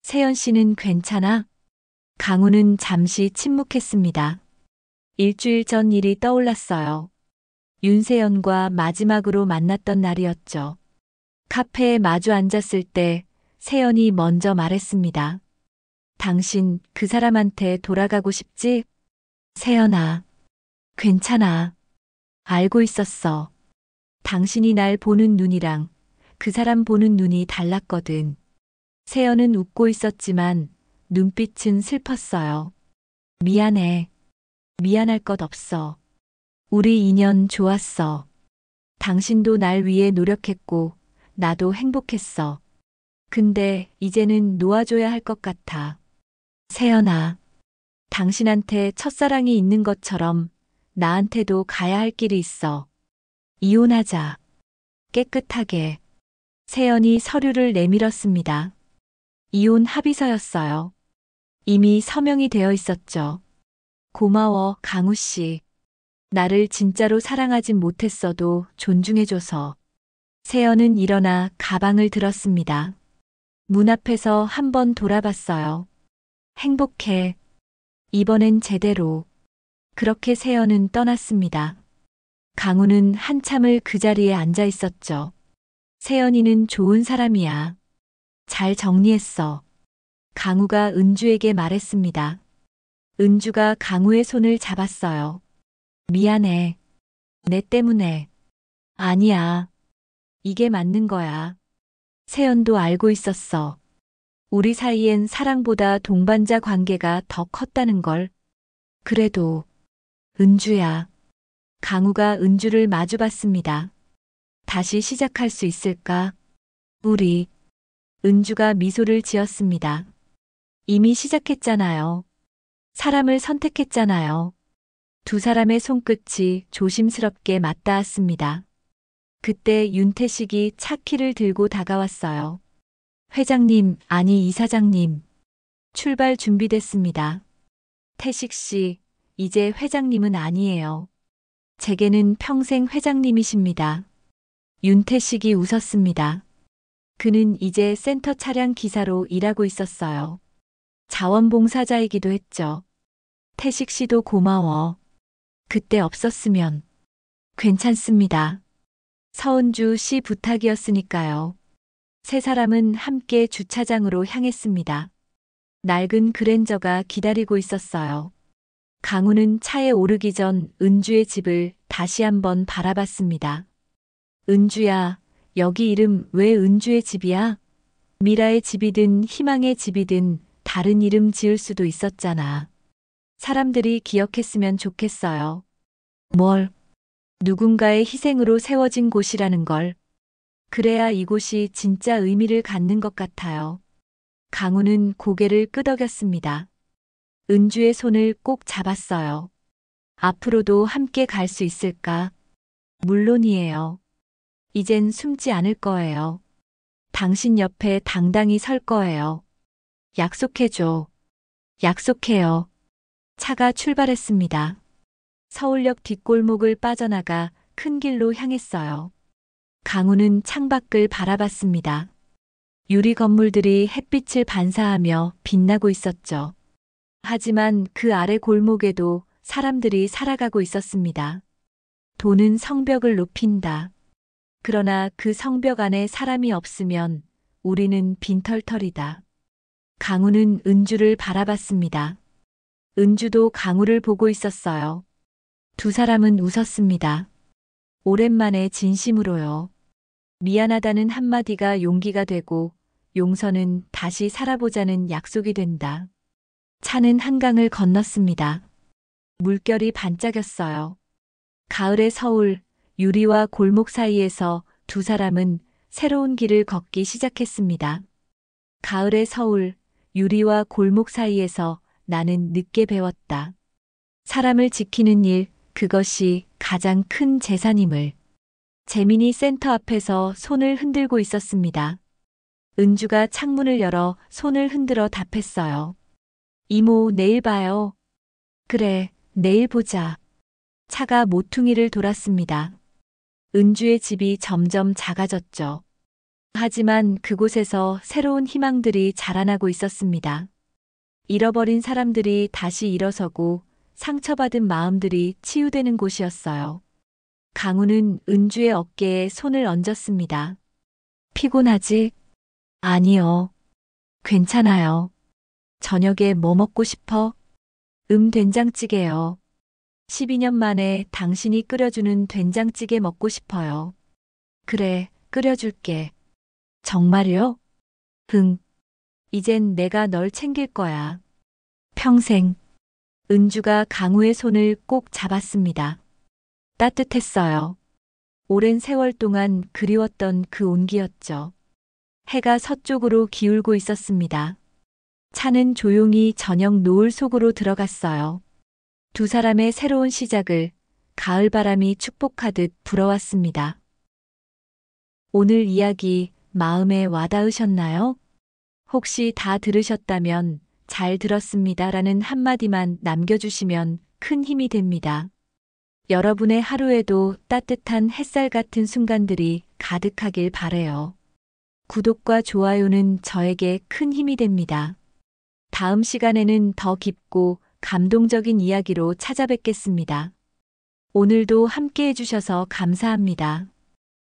세연 씨는 괜찮아? 강우는 잠시 침묵했습니다. 일주일 전 일이 떠올랐어요. 윤세연과 마지막으로 만났던 날이었죠. 카페에 마주 앉았을 때 세연이 먼저 말했습니다. 당신 그 사람한테 돌아가고 싶지? 세연아. 괜찮아. 알고 있었어. 당신이 날 보는 눈이랑 그 사람 보는 눈이 달랐거든. 세연은 웃고 있었지만 눈빛은 슬펐어요. 미안해. 미안할 것 없어. 우리 인연 좋았어. 당신도 날 위해 노력했고 나도 행복했어. 근데 이제는 놓아줘야 할 것 같아. 세연아. 당신한테 첫사랑이 있는 것처럼 나한테도 가야 할 길이 있어. 이혼하자. 깨끗하게. 세연이 서류를 내밀었습니다. 이혼 합의서였어요. 이미 서명이 되어 있었죠. 고마워, 강우 씨. 나를 진짜로 사랑하진 못했어도 존중해줘서. 세연은 일어나 가방을 들었습니다. 문 앞에서 한번 돌아봤어요. 행복해. 이번엔 제대로. 그렇게 세연은 떠났습니다. 강우는 한참을 그 자리에 앉아 있었죠. 세연이는 좋은 사람이야. 잘 정리했어. 강우가 은주에게 말했습니다. 은주가 강우의 손을 잡았어요. 미안해. 내 때문에. 아니야. 이게 맞는 거야. 세연도 알고 있었어. 우리 사이엔 사랑보다 동반자 관계가 더 컸다는 걸. 그래도 은주야. 강우가 은주를 마주봤습니다. 다시 시작할 수 있을까? 우리. 은주가 미소를 지었습니다. 이미 시작했잖아요. 사람을 선택했잖아요. 두 사람의 손끝이 조심스럽게 맞닿았습니다. 그때 윤태식이 차키를 들고 다가왔어요. 회장님, 아니 이사장님. 출발 준비됐습니다. 태식 씨, 이제 회장님은 아니에요. 제게는 평생 회장님이십니다. 윤태식이 웃었습니다. 그는 이제 센터 차량 기사로 일하고 있었어요. 자원봉사자이기도 했죠. 태식 씨도 고마워. 그때 없었으면. 괜찮습니다. 서은주 씨 부탁이었으니까요. 세 사람은 함께 주차장으로 향했습니다. 낡은 그랜저가 기다리고 있었어요. 강우는 차에 오르기 전 은주의 집을 다시 한번 바라봤습니다. 은주야, 여기 이름 왜 은주의 집이야? 미라의 집이든 희망의 집이든 다른 이름 지을 수도 있었잖아. 사람들이 기억했으면 좋겠어요. 뭘? 누군가의 희생으로 세워진 곳이라는 걸. 그래야 이곳이 진짜 의미를 갖는 것 같아요. 강우는 고개를 끄덕였습니다. 은주의 손을 꼭 잡았어요. 앞으로도 함께 갈 수 있을까? 물론이에요. 이젠 숨지 않을 거예요. 당신 옆에 당당히 설 거예요. 약속해줘. 약속해요. 차가 출발했습니다. 서울역 뒷골목을 빠져나가 큰 길로 향했어요. 강우는 창밖을 바라봤습니다. 유리 건물들이 햇빛을 반사하며 빛나고 있었죠. 하지만 그 아래 골목에도 사람들이 살아가고 있었습니다. 돈은 성벽을 높인다. 그러나 그 성벽 안에 사람이 없으면 우리는 빈털털이다. 강우는 은주를 바라봤습니다. 은주도 강우를 보고 있었어요. 두 사람은 웃었습니다. 오랜만에 진심으로요. 미안하다는 한마디가 용기가 되고 용서는 다시 살아보자는 약속이 된다. 차는 한강을 건넜습니다. 물결이 반짝였어요. 가을의 서울, 유리와 골목 사이에서 두 사람은 새로운 길을 걷기 시작했습니다. 가을의 서울, 유리와 골목 사이에서 나는 늦게 배웠다. 사람을 지키는 일, 그것이 가장 큰 재산임을. 재민이 센터 앞에서 손을 흔들고 있었습니다. 은주가 창문을 열어 손을 흔들어 답했어요. 이모, 내일 봐요. 그래, 내일 보자. 차가 모퉁이를 돌았습니다. 은주의 집이 점점 작아졌죠. 하지만 그곳에서 새로운 희망들이 자라나고 있었습니다. 잃어버린 사람들이 다시 일어서고 상처받은 마음들이 치유되는 곳이었어요. 강우는 은주의 어깨에 손을 얹었습니다. 피곤하지? 아니요. 괜찮아요. 저녁에 뭐 먹고 싶어? 된장찌개요. 12년 만에 당신이 끓여주는 된장찌개 먹고 싶어요. 그래, 끓여줄게. 정말요? 응. 이젠 내가 널 챙길 거야. 평생. 은주가 강우의 손을 꼭 잡았습니다. 따뜻했어요. 오랜 세월 동안 그리웠던 그 온기였죠. 해가 서쪽으로 기울고 있었습니다. 차는 조용히 저녁 노을 속으로 들어갔어요. 두 사람의 새로운 시작을 가을바람이 축복하듯 불어왔습니다. 오늘 이야기 마음에 와닿으셨나요? 혹시 다 들으셨다면 잘 들었습니다라는 한마디만 남겨주시면 큰 힘이 됩니다. 여러분의 하루에도 따뜻한 햇살 같은 순간들이 가득하길 바래요. 구독과 좋아요는 저에게 큰 힘이 됩니다. 다음 시간에는 더 깊고 감동적인 이야기로 찾아뵙겠습니다. 오늘도 함께 해주셔서 감사합니다.